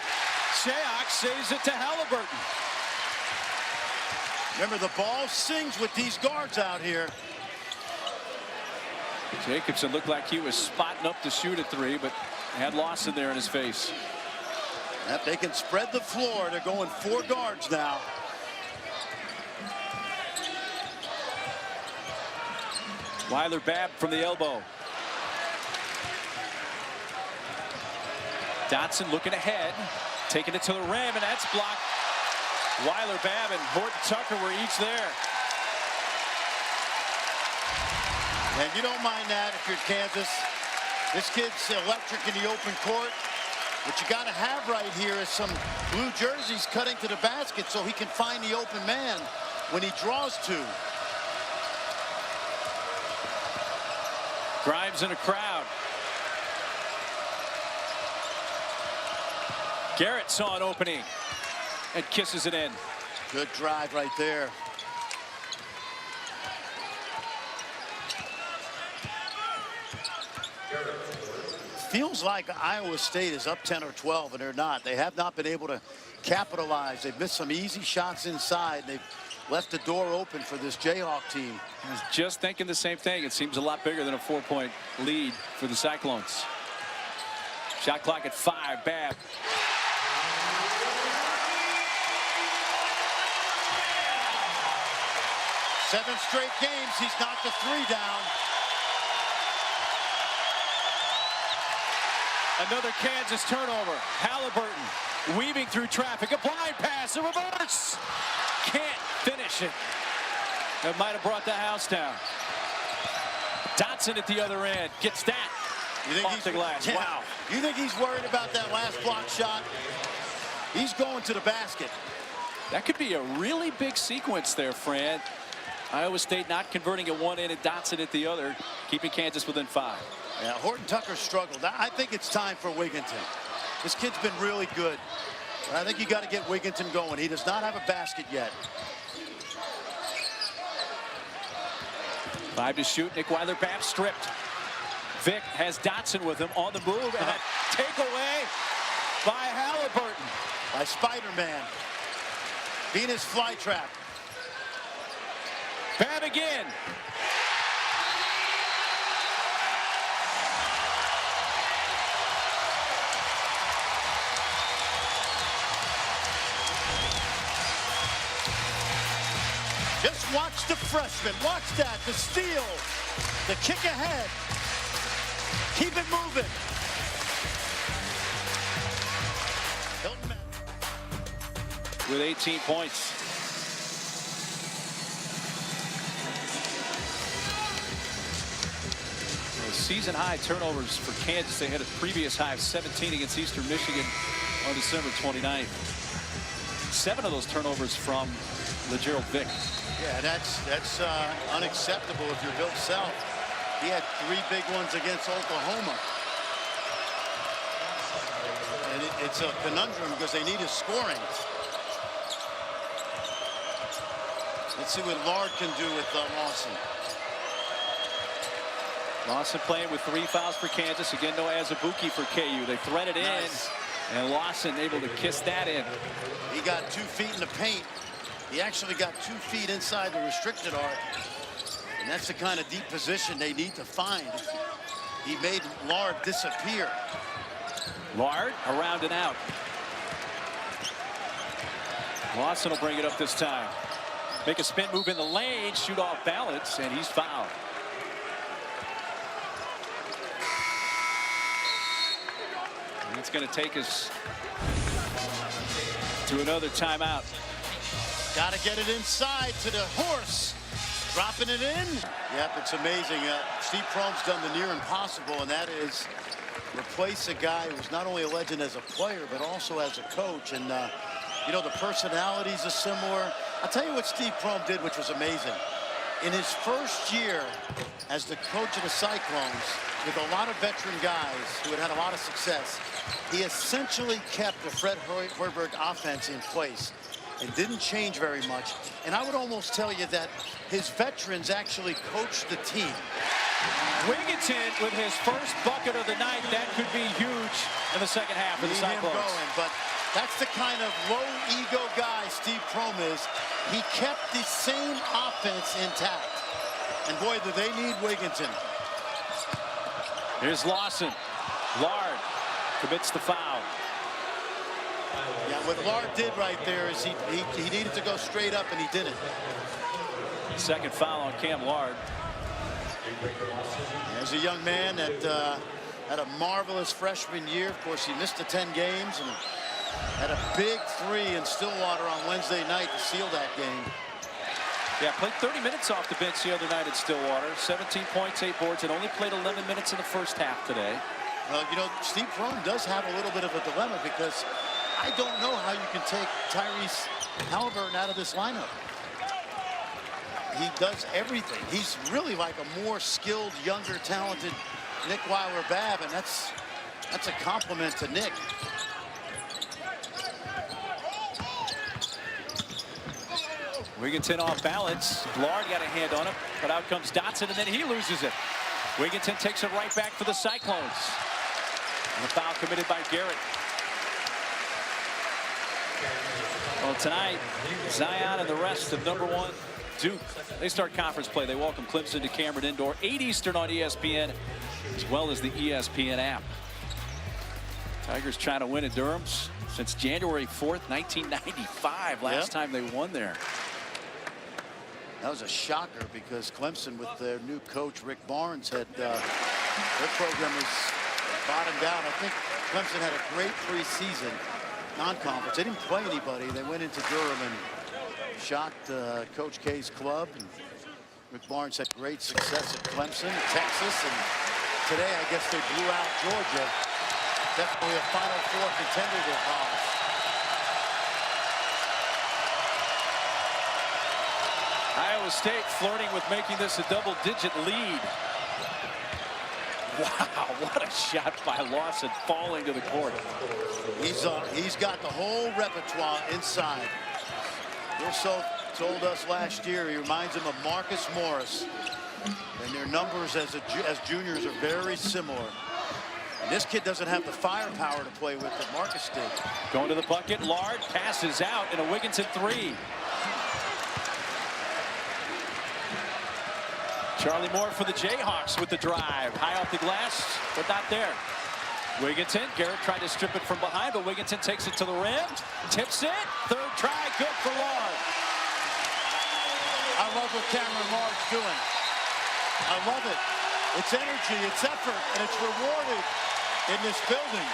Shayok saves it to Halliburton. Remember, the ball sings with these guards out here. Jacobson looked like he was spotting up to shoot a three, but had Lawson there in his face. Yep, they can spread the floor. They're going 4 guards now. Weiler-Babb from the elbow. Dotson looking ahead, taking it to the rim, and that's blocked. Weiler-Babb and Horton Tucker were each there. And you don't mind that if you're Kansas. This kid's electric in the open court. What you got to have right here is some blue jerseys cutting to the basket so he can find the open man when he draws to. Grimes in a crowd. Garrett saw an opening and kisses it in. Good drive right there. Feels like Iowa State is up 10 or 12, and they're not. They have not been able to capitalize. They've missed some easy shots inside. They've left the door open for this Jayhawk team. I was just thinking the same thing. It seems a lot bigger than a 4-point lead for the Cyclones. Shot clock at 5. Babb. Seven straight games, he's knocked the 3 down. Another Kansas turnover. Halliburton weaving through traffic. A blind pass, a reverse. Can't finish it. That might have brought the house down. Dotson at the other end gets that off the glass. Yeah. Wow. You think he's worried about that last block shot? He's going to the basket. That could be a really big sequence there, Fran. Iowa State not converting at one end and Dotson at the other, keeping Kansas within 5. Yeah, Horton Tucker struggled. I think it's time for Wigginton. This kid's been really good. But I think you got to get Wigginton going. He does not have a basket yet. 5 to shoot. Nick Weiler-Babb stripped. Vic has Dotson with him on the move, and a takeaway by Halliburton. By Spider-Man. Venus flytrap. Babb again. Just watch the freshman. Watch that. The steal. The kick ahead. Keep it moving. With 18 points. Season high turnovers for Kansas. They had a previous high of 17 against Eastern Michigan on December 29th. 7 of those turnovers from LeGerald Vic. Yeah, that's unacceptable if you're Bill Self. He had 3 big ones against Oklahoma. And it's a conundrum because they need his scoring. Let's see what Lard can do with Lawson. Lawson playing with 3 fouls for Kansas. Again, no Azubuike for KU. They thread it in, and Lawson able to kiss that in. He got 2 feet in the paint. He actually got 2 feet inside the restricted arc. And that's the kind of deep position they need to find. He made Lard disappear. Lard around and out. Lawson will bring it up this time. Make a spin move in the lane, shoot off balance, and he's fouled. And it's going to take us to another timeout. Got to get it inside to the horse. Dropping it in. Yep, it's amazing. Steve Prohm's done the near impossible, and that is replace a guy who's not only a legend as a player, but also as a coach. And, you know, the personalities are similar. I'll tell you what Steve Prohm did, which was amazing. In his first year as the coach of the Cyclones, with a lot of veteran guys who had had a lot of success, he essentially kept the Fred Hoiberg offense in place and didn't change very much. And I would almost tell you that his veterans actually coached the team. Wigginton with his first bucket of the night. That could in the second half of the Need him Cyclones. going, but that's the kind of low ego guy Steve Prohm is. He kept the same offense intact. And boy, do they need Wigginton. Here's Lawson. Lard commits the foul. Yeah, what Lard did right there is he needed to go straight up, and he didn't. Second foul on Cam Lard. There's a young man that had a marvelous freshman year. Of course, he missed the 10 games and had a big three in Stillwater on Wednesday night to seal that game. Yeah, played 30 minutes off the bench the other night at Stillwater. 17 points, 8 boards, and only played 11 minutes in the first half today. Well, you know, Steve Prohm does have a little bit of a dilemma because I don't know how you can take Tyrese Halliburton out of this lineup. He does everything. He's really like a more skilled, younger, talented Nick Weiler-Babb, and that's a compliment to Nick. Wigginton off balance. Lard got a hand on him, but out comes Dotson, and then he loses it. Wigginton takes it right back for the Cyclones. And the foul committed by Garrett. Well, tonight, Zion and the rest of #1 Duke, they start conference play. They welcome Clemson to Cameron Indoor, 8 Eastern on ESPN, as well as the ESPN app. Tigers trying to win at Durham since January 4th, 1995. Last time they won there. That was a shocker because Clemson, with their new coach, Rick Barnes, had their program was bottomed out. I think Clemson had a great preseason non-conference. They didn't play anybody. They went into Durham and shocked Coach K's club. And Rick Barnes had great success at Clemson, Texas, and today I guess they blew out Georgia. Definitely a Final Four contender to Hobbs. Iowa State flirting with making this a double-digit lead. Wow, what a shot by Lawson, falling to the court. He's got the whole repertoire inside. Wilson told us last year he reminds him of Marcus Morris, and their numbers as juniors are very similar. And this kid doesn't have the firepower to play with that Marcus did. Going to the bucket, Lard passes out in a Wigginton three. Charlie Moore for the Jayhawks with the drive. High off the glass, but not there. Wigginton, Garrett tried to strip it from behind, but Wigginton takes it to the rim, tips it, third try, good for Lard. I love what Cameron Lard's doing. I love it. It's energy, it's effort, and it's rewarded in this building.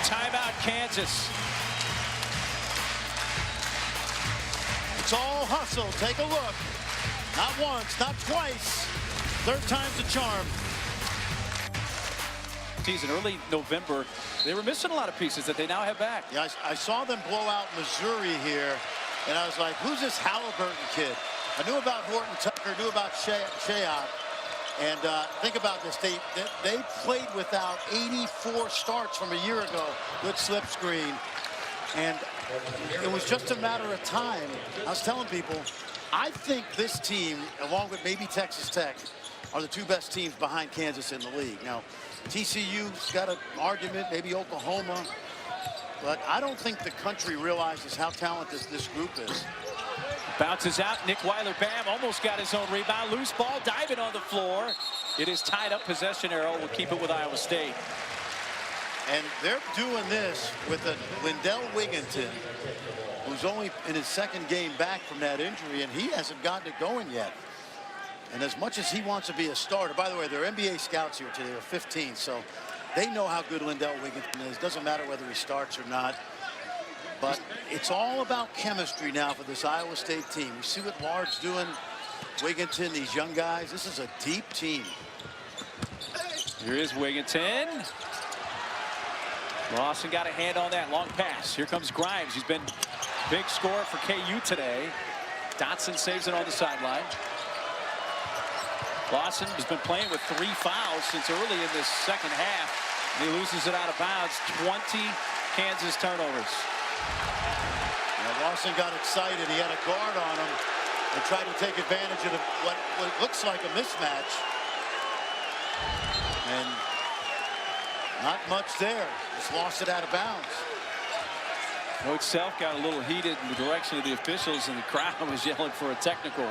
Timeout, Kansas. It's all hustle. Take a look. Not once, not twice. Third time's the charm. In early November, they were missing a lot of pieces that they now have back. Yeah, I saw them blow out Missouri here, and I was like, who's this Halliburton kid? I knew about Horton Tucker, knew about Shayok. And think about this. They played without 84 starts from a year ago. Good slip screen. And it was just a matter of time. I was telling people, I think this team, along with maybe Texas Tech, are the two best teams behind Kansas in the league. Now, TCU's got an argument, maybe Oklahoma. But I don't think the country realizes how talented this group is. Bounces out. Nick Weiler-Babb almost got his own rebound. Loose ball diving on the floor. It is tied up. Possession arrow will keep it with Iowa State. And they're doing this with a Lindell Wigginton, who's only in his second game back from that injury, and he hasn't gotten it going yet. And as much as he wants to be a starter, by the way, there are NBA scouts here today, they're 15, so they know how good Lindell Wigginton is. Doesn't matter whether he starts or not. But it's all about chemistry now for this Iowa State team. You see what Lard's doing, Wigginton, these young guys. This is a deep team. Here is Wigginton. Lawson got a hand on that long pass. Here comes Grimes. He's been big scorer for KU today. Dotson saves it on the sideline. Lawson has been playing with 3 fouls since early in this second half. And he loses it out of bounds. 20 Kansas turnovers. Now Lawson got excited. He had a guard on him and tried to take advantage of what looks like a mismatch. And Not much there. Just lost it out of bounds. Coach Self got a little heated in the direction of the officials, and the crowd was yelling for a technical.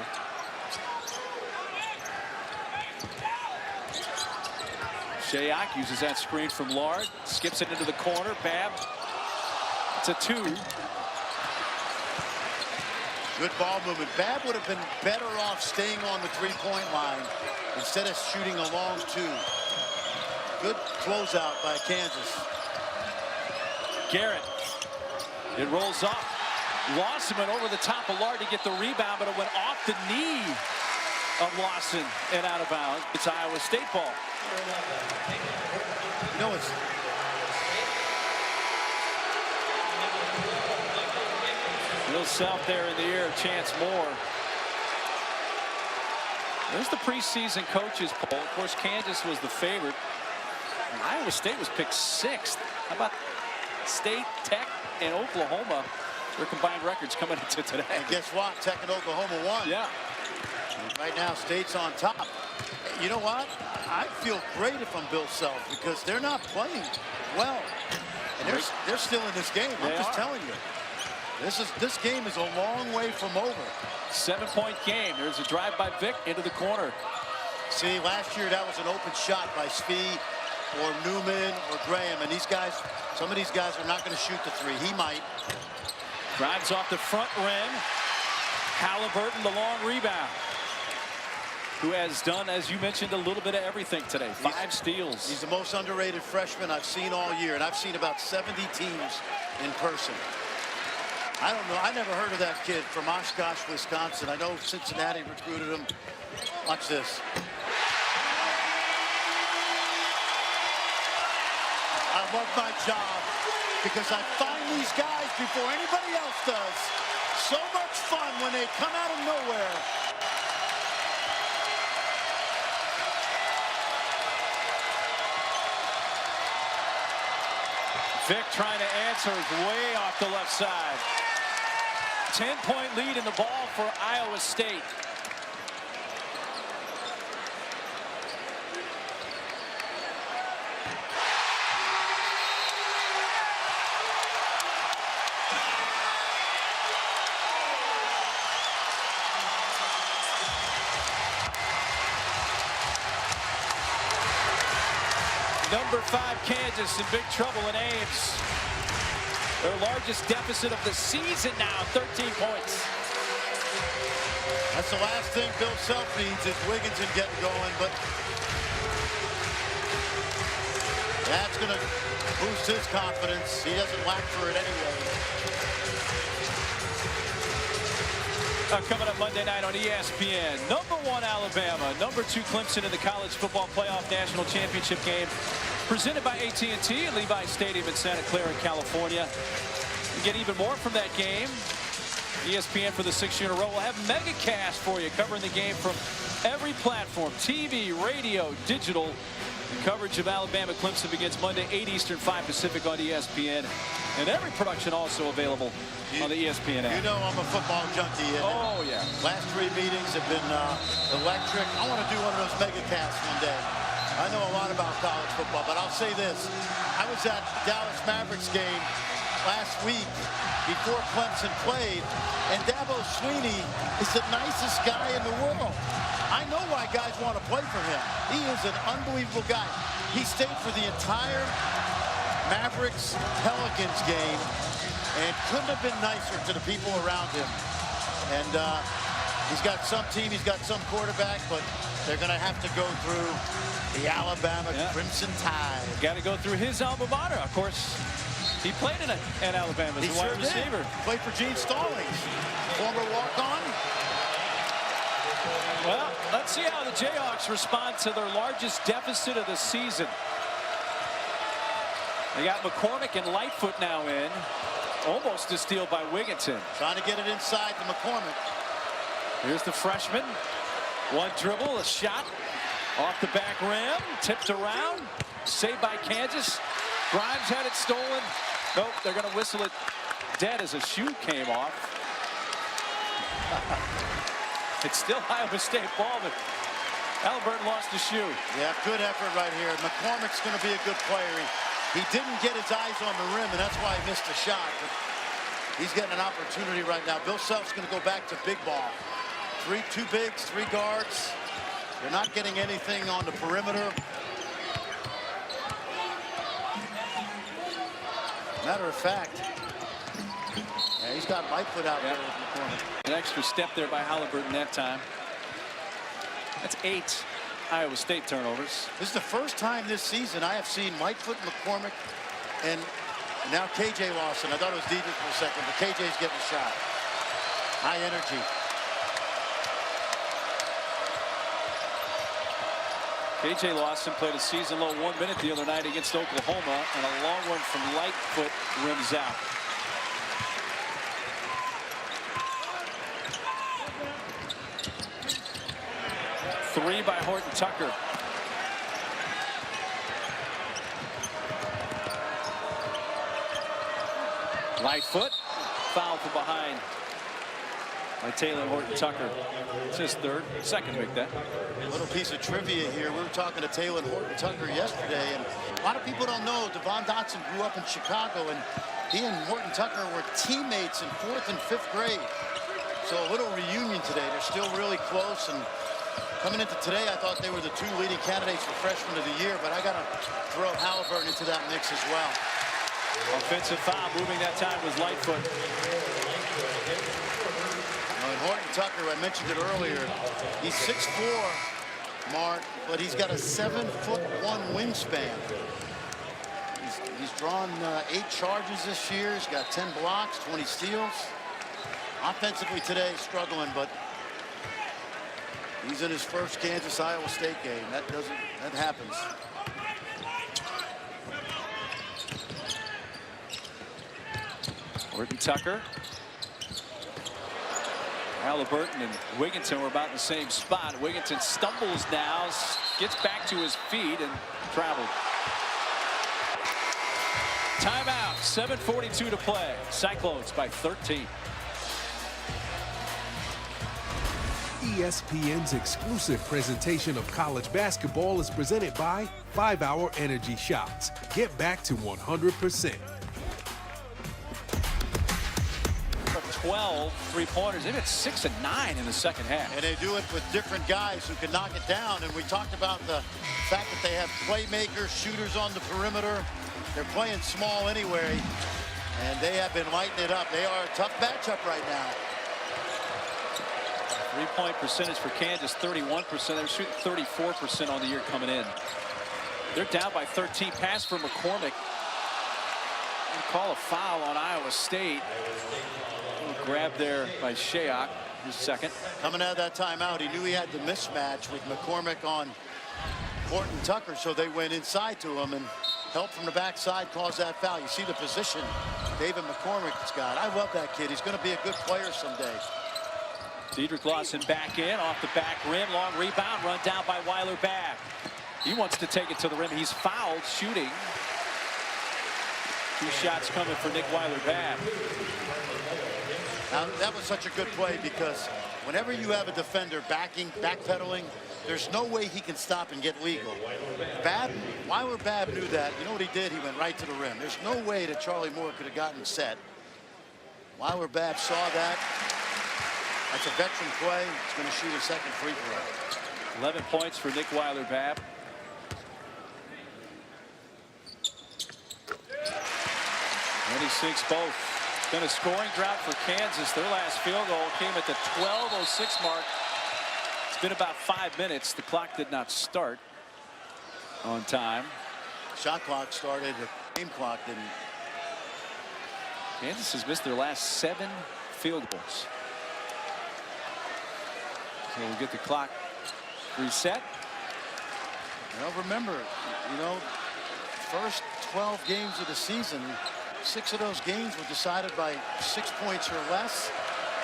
Shayok uses that screen from Lard, skips it into the corner. Babb, it's a 2. Good ball movement. Babb would have been better off staying on the three-point line instead of shooting a long 2. Good closeout by Kansas. Garrett, it rolls up. Lawson went over the top of Lard to get the rebound, but it went off the knee of Lawson and out of bounds. It's Iowa State ball. You know, it's Bill Self there in the air, a chance more. There's the preseason coaches poll. Of course, Kansas was the favorite. And Iowa State was picked 6th. How about State, Tech, and Oklahoma? Their combined records coming into today. And guess what? Tech and Oklahoma won. Yeah. Right now, State's on top. You know what? I feel great if I'm Bill Self because they're not playing well. And they're still in this game. I'm just telling you. This game is a long way from over. 7-point game. There's a drive by Vic into the corner. See, last year that was an open shot by Spee or Newman or Graham, and these guys, some of these guys are not going to shoot the 3. He might. Drives off the front rim. Halliburton, the long rebound. Who has done, as you mentioned, a little bit of everything today. 5 steals. He's the most underrated freshman I've seen all year, and I've seen about 70 teams in person. I don't know. I never heard of that kid from Oshkosh, Wisconsin. I know Cincinnati recruited him. Watch this. I love my job because I find these guys before anybody else does. So much fun when they come out of nowhere. Vic trying to answer is way off the left side. 10-point lead in the ball for Iowa State. Number 5 Kansas in big trouble in Ames. Their largest deficit of the season now, 13 points. That's the last thing Bill Self needs is Wigginton getting going, but that's going to boost his confidence. He doesn't lack for it anyway. Coming up Monday night on ESPN, number 1 Alabama, number 2 Clemson in the College Football Playoff National Championship game, presented by AT&T at Levi Stadium in Santa Clara, California. You get even more from that game. ESPN for the 6th year in a row will have megacast for you, covering the game from every platform, TV, radio, digital. The coverage of Alabama Clemson begins Monday, 8 Eastern, 5 Pacific on ESPN. And every production also available on the ESPN app. You know I'm a football junkie. Oh, yeah. Last 3 meetings have been electric. I want to do one of those megacasts one day. I know a lot about college football, but I'll say this. I was at the Dallas Mavericks game last week before Clemson played, and Dabo Swinney is the nicest guy in the world. I know why guys want to play for him. He is an unbelievable guy. He stayed for the entire Mavericks-Pelicans game and couldn't have been nicer to the people around him. And he's got some team, he's got some quarterback, but they're going to have to go through the Alabama Crimson Tide. Got to go through his alma mater, of course. He played in Alabama as a wide receiver. Played for Gene Stallings, former walk-on. Well, let's see how the Jayhawks respond to their largest deficit of the season. They got McCormick and Lightfoot now in. Almost a steal by Wigginton. Trying to get it inside to McCormick. Here's the freshman. One dribble, a shot. Off the back rim, tipped around. Saved by Kansas. Grimes had it stolen. Nope, they're going to whistle it dead as a shoe came off. It's still Iowa State ball, but Halliburton lost the shoe. Yeah, good effort right here. McCormick's going to be a good player. He didn't get his eyes on the rim, and that's why he missed the shot. But he's getting an opportunity right now. Bill Self's going to go back to big ball. Two bigs, 3 guards. They're not getting anything on the perimeter. Matter of fact, yeah, he's got Lightfoot out there with McCormick. An extra step there by Halliburton that time. That's 8 Iowa State turnovers. This is the first time this season I have seen Lightfoot, McCormick, and now KJ Lawson. I thought it was Diedrich for a second, but KJ's getting a shot. High energy. KJ Lawson played a season-low 1 minute the other night against Oklahoma, and a long one from Lightfoot rims out. Three by Horton Tucker. Lightfoot, foul from behind by Taylor Horton Tucker. It's his second big that. A little piece of trivia here. We were talking to Taylor Horton Tucker yesterday, and a lot of people don't know Devon Dotson grew up in Chicago, and he and Horton Tucker were teammates in 4th and 5th grade. So a little reunion today. They're still really close, and coming into today, I thought they were the 2 leading candidates for Freshman of the Year, but I got to throw Halliburton into that mix as well. Offensive foul moving that time was Lightfoot. And Horton Tucker, I mentioned it earlier, he's 6'4", Mark, but he's got a 7'1" wingspan. He's drawn 8 charges this year. He's got 10 blocks, 20 steals. Offensively today, struggling, but he's in his first Kansas-Iowa State game. That happens. Horton Tucker. Halliburton and Wigginton were about in the same spot. Wigginton stumbles now, gets back to his feet and traveled. Timeout, 7:42 to play. Cyclones by 13. ESPN's exclusive presentation of college basketball is presented by 5-Hour Energy Shots. Get back to 100%. 12 3-pointers. They've hit 6 and 9 in the second half. And they do it with different guys who can knock it down. And we talked about the fact that they have playmakers, shooters on the perimeter. They're playing small anyway, and they have been lighting it up. They are a tough matchup right now. 3-point percentage for Kansas, 31%. They're shooting 34% on the year coming in. They're down by 13. Pass for McCormick. Call a foul on Iowa State. Grab there by Shayok, his second. Coming out of that timeout, he knew he had the mismatch with McCormick on Horton Tucker, so they went inside to him, and help from the backside caused that foul. You see the position David McCormick's got. I love that kid. He's going to be a good player someday. Diedrich Lawson back in, off the back rim, long rebound, run down by Weiler Babb. He wants to take it to the rim. He's fouled shooting. 2 shots coming for Nick Weiler Babb. Now, that was such a good play because whenever you have a defender backpedaling, there's no way he can stop and get legal. Weiler Babb knew that. You know what he did? He went right to the rim. There's no way that Charlie Moore could have gotten set. Weiler Babb saw that. That's a veteran play. He's going to shoot a second free throw. 11 points for Nick Weiler Babb. And he sinks both. It's been a scoring drought for Kansas. Their last field goal came at the 12:06 mark. It's been about 5 minutes. The clock did not start on time. Shot clock started. The game clock didn't. Kansas has missed their last 7 field goals. So we'll get the clock reset. Well, remember, you know, first 12 games of the season, 6 of those games were decided by 6 points or less.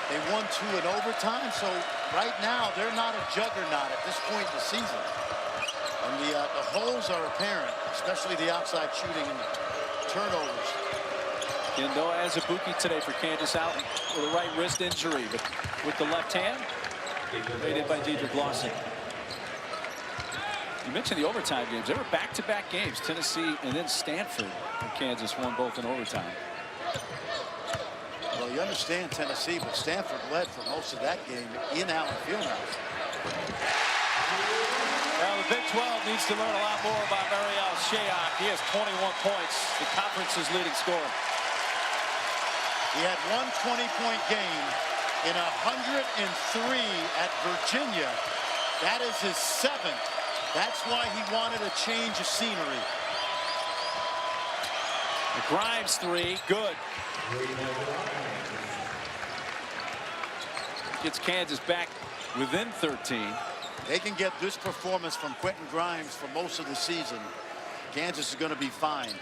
They won 2 in overtime, so right now they're not a juggernaut at this point in the season. And the holes are apparent, especially the outside shooting and turnovers. Kendo Azubuike today for Kansas out with a right wrist injury, but with the left hand, made it by Diedrich Lawson. You mentioned the overtime games. They were back-to-back games. Tennessee and then Stanford and Kansas won both in overtime. Well, you understand Tennessee, but Stanford led for most of that game in Allen Fieldhouse. Well, the Big 12 needs to learn a lot more about Marial Shayok. He has 21 points, the conference's leading scorer. He had one 20-point game in 103 at Virginia. That is his 7th. That's why he wanted a change of scenery. The Grimes 3, good. Gets Kansas back within 13. They can get this performance from Quentin Grimes for most of the season. Kansas is going to be fine.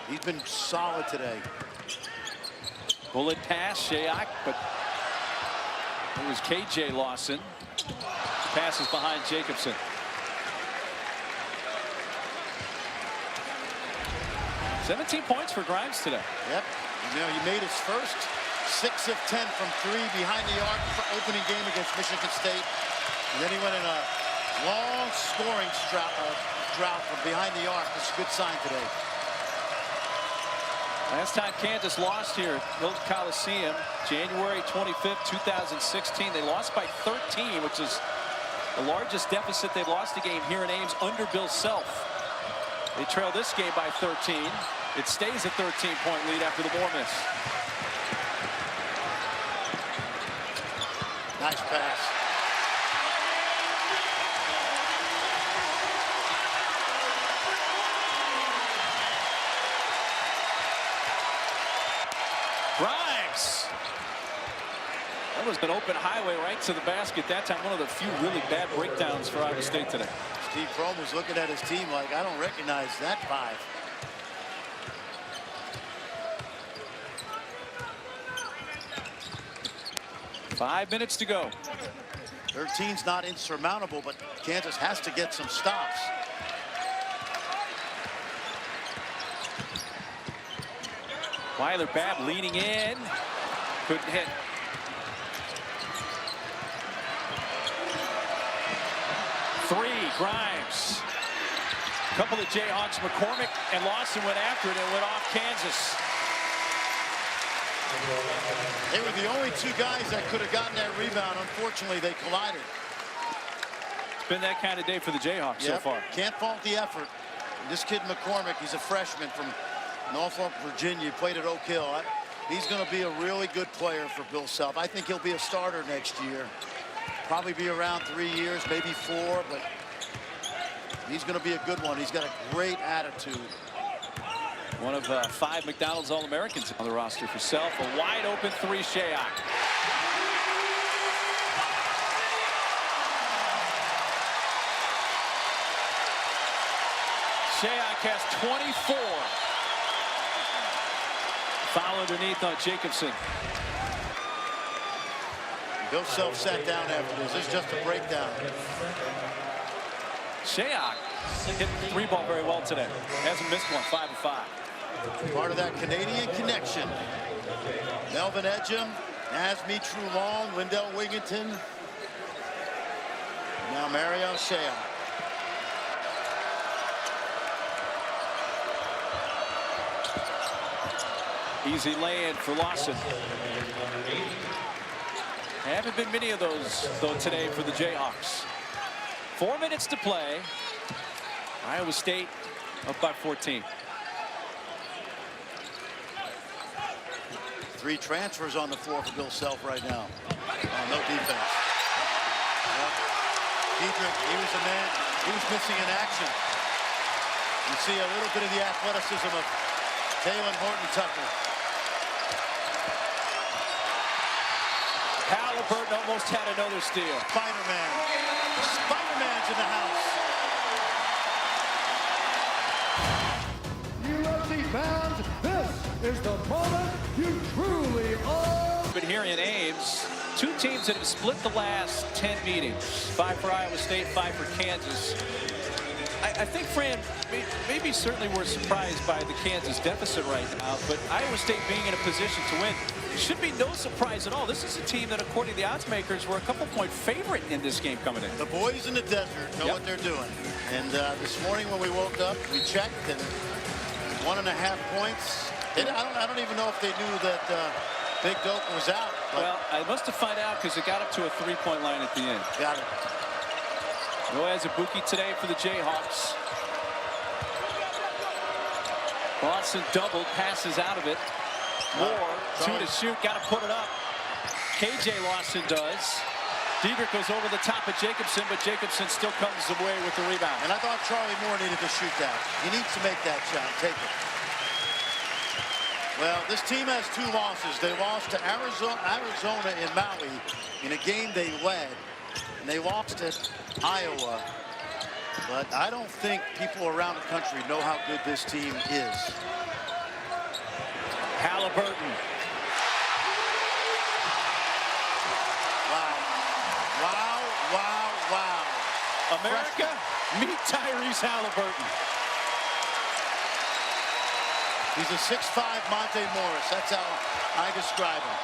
He's been solid today. Bullet pass, Shayok, but it was KJ Lawson. Passes behind Jacobson. "17 points for Grimes today." Yep. You know, he made his first 6 of 10 from 3 behind the arc for opening game against Michigan State. And then he went in a long scoring drought from behind the arc. That's a good sign today. Last time Kansas lost here at Hilton Coliseum, January 25th, 2016. They lost by 13, which is the largest deficit they've lost a game here in Ames under Bill Self. They trail this game by 13. It stays a 13-point lead after the Moore miss. Nice pass. Grimes. That was an open highway right to the basket. That time, one of the few really bad breakdowns for Iowa State today. Steve Prohm was looking at his team like, I don't recognize that 5. Five minutes to go. 13's not insurmountable, but Kansas has to get some stops. Weiler Babb leaning in. Couldn't hit. Three, Grimes. A couple of Jayhawks, McCormick and Lawson went after it and went off Kansas. They were the only 2 guys that could have gotten that rebound. Unfortunately, they collided. It's been that kind of day for the Jayhawks so far. Can't fault the effort. This kid McCormick, he's a freshman from Norfolk, Virginia, played at Oak Hill. He's going to be a really good player for Bill Self. I think he'll be a starter next year. Probably be around 3 years, maybe 4, but he's going to be a good one. He's got a great attitude. One of 5 McDonald's All-Americans on the roster for Self. A wide open 3, Shayok. Shayok has 24. Foul underneath on Jacobson. Bill Self sat down after this. This is just a breakdown. Shayok hit the 3 ball very well today. Hasn't missed one, 5 of 5. Part of that Canadian connection. Melvin Edgem, Nazmi Trulong, Lindell Wigginton. Now Marial Shayok. Easy lay-in for Lawson. Haven't been many of those, though, today for the Jayhawks. 4 minutes to play. Iowa State up by 14. 3 transfers on the floor for Bill Self right now. No defense. Yep. Diedrich, he was the man. He was missing in action. You see a little bit of the athleticism of Taylor Horton-Tucker. Halliburton almost had another steal. Spider-Man. Spider-Man's in the house. UFC fans, this is the moment you truly own. But here in Ames, 2 teams that have split the last 10 meetings. 5 for Iowa State, 5 for Kansas. I think, Fran, maybe certainly we're surprised by the Kansas deficit right now, but Iowa State being in a position to win should be no surprise at all. This is a team that, according to the odds makers, were a couple-point favorite in this game coming in. The boys in the desert know what they're doing. And this morning when we woke up, we checked, and 1.5 points. I don't even know if they knew that Big Dope was out. Well, I must have found out because it got up to a 3-point line at the end. Got it. No Azubuike today for the Jayhawks. Lawson doubled, passes out of it. Moore, 2 to shoot, got to put it up. KJ Lawson does. Diedrich goes over the top of Jacobson, but Jacobson still comes away with the rebound. And I thought Charlie Moore needed to shoot that. He needs to make that shot. Take it. Well, this team has 2 losses. They lost to Arizona in Maui in a game they led. And they lost at Iowa. But I don't think people around the country know how good this team is. Halliburton. Wow. Wow, wow, wow. America, meet Tyrese Halliburton. He's a 6'5" Monte Morris. That's how I describe him.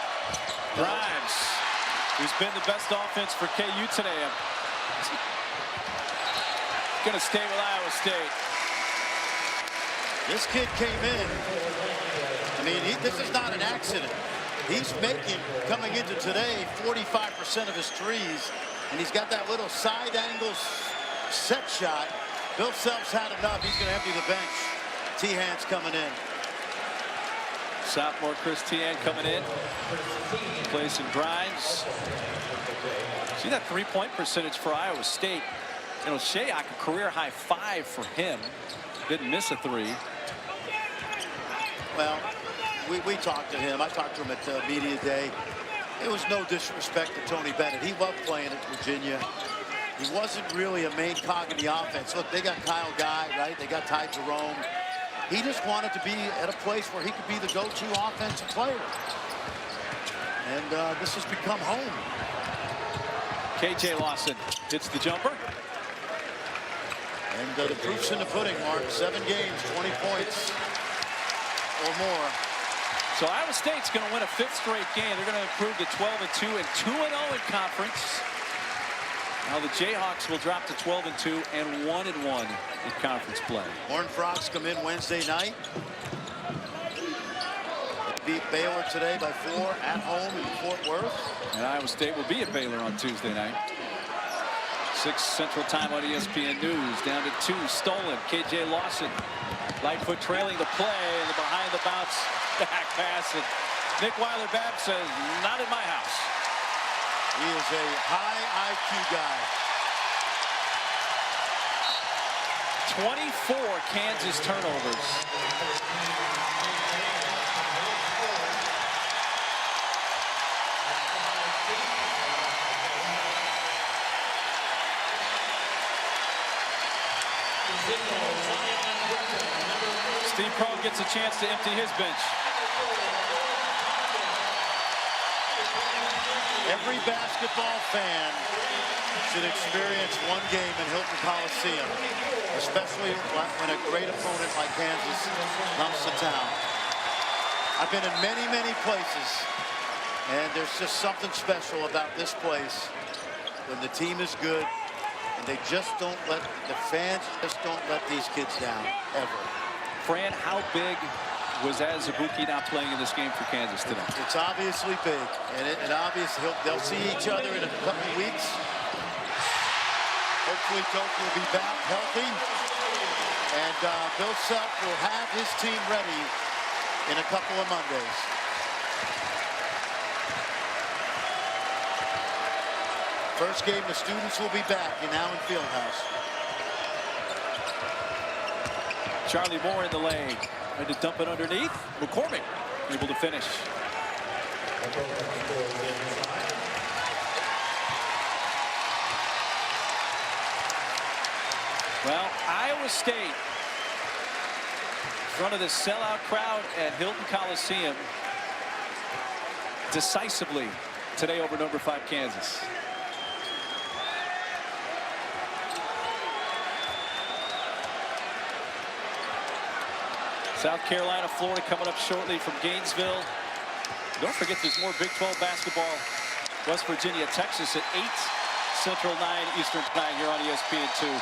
Grimes, who's been the best offense for KU today. Going to stay with Iowa State. This kid came in. I mean, this is not an accident. He's making, coming into today, 45% of his threes. And he's got that little side angle set shot. Bill Self's had enough. He's going to empty the bench. T-Han's coming in. Sophomore Chris Tian coming in. Replacing Grimes. See that 3-point percentage for Iowa State. You know, Shayok, a career high 5 for him. Didn't miss a 3. Well, we talked to him. I talked to him at media day. It was no disrespect to Tony Bennett. He loved playing at Virginia. He wasn't really a main cog in the offense. Look, they got Kyle Guy, right? They got Ty Jerome. He just wanted to be at a place where he could be the go-to offensive player. And this has become home. KJ Lawson hits the jumper. And the proof's in the pudding, Mark. 7 games, 20 points or more. So Iowa State's going to win a 5th straight game. They're going to improve to 12-2 and 2-0 in conference. Now the Jayhawks will drop to 12-2 and 1-1 in conference play. Horned Frogs come in Wednesday night. Beat Baylor today by 4 at home in Fort Worth. And Iowa State will be at Baylor on Tuesday night. 6 Central Time on ESPN News. Down to 2. Stolen. KJ Lawson. Lightfoot trailing the play. And the behind the bounce back pass. And Nick Weiler-Babb says, not in my house. He is a high IQ guy. 24 Kansas turnovers. Steve Prohm gets a chance to empty his bench. Every basketball fan should experience one game in Hilton Coliseum, especially when a great opponent like Kansas comes to town. I've been in many, many places, and there's just something special about this place when the team is good, and they just don't let, the fans just don't let these kids down, ever. Fran, how big was Azubuike not playing in this game for Kansas today? It's obviously big, and obviously they'll see each other in a couple of weeks. Hopefully Doak will be back healthy, and Bill Self will have his team ready in a couple of Mondays. First game, the students will be back in Allen Fieldhouse. Charlie Moore in the lane. Tried to dump it underneath. McCormick able to finish. Well, Iowa State in front of the sellout crowd at Hilton Coliseum decisively today over number 5 Kansas. South Carolina, Florida coming up shortly from Gainesville. Don't forget there's more Big 12 basketball. West Virginia, Texas at 8 Central, 9 Eastern time here on ESPN2.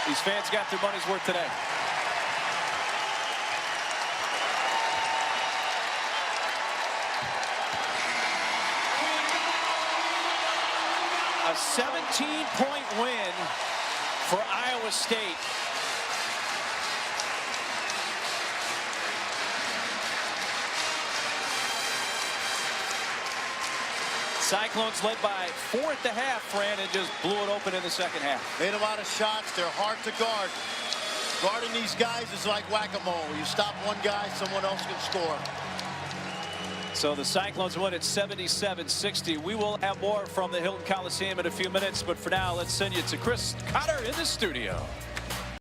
These fans got their money's worth today. A 17-point win for Iowa State. Cyclones led by 4 at the half, Fran, and just blew it open in the second half. Made a lot of shots. They're hard to guard. Guarding these guys is like whack-a-mole. You stop one guy, someone else can score. So the Cyclones win at 77-60. We will have more from the Hilton Coliseum in a few minutes, but for now, let's send you to Chris Cotter in the studio.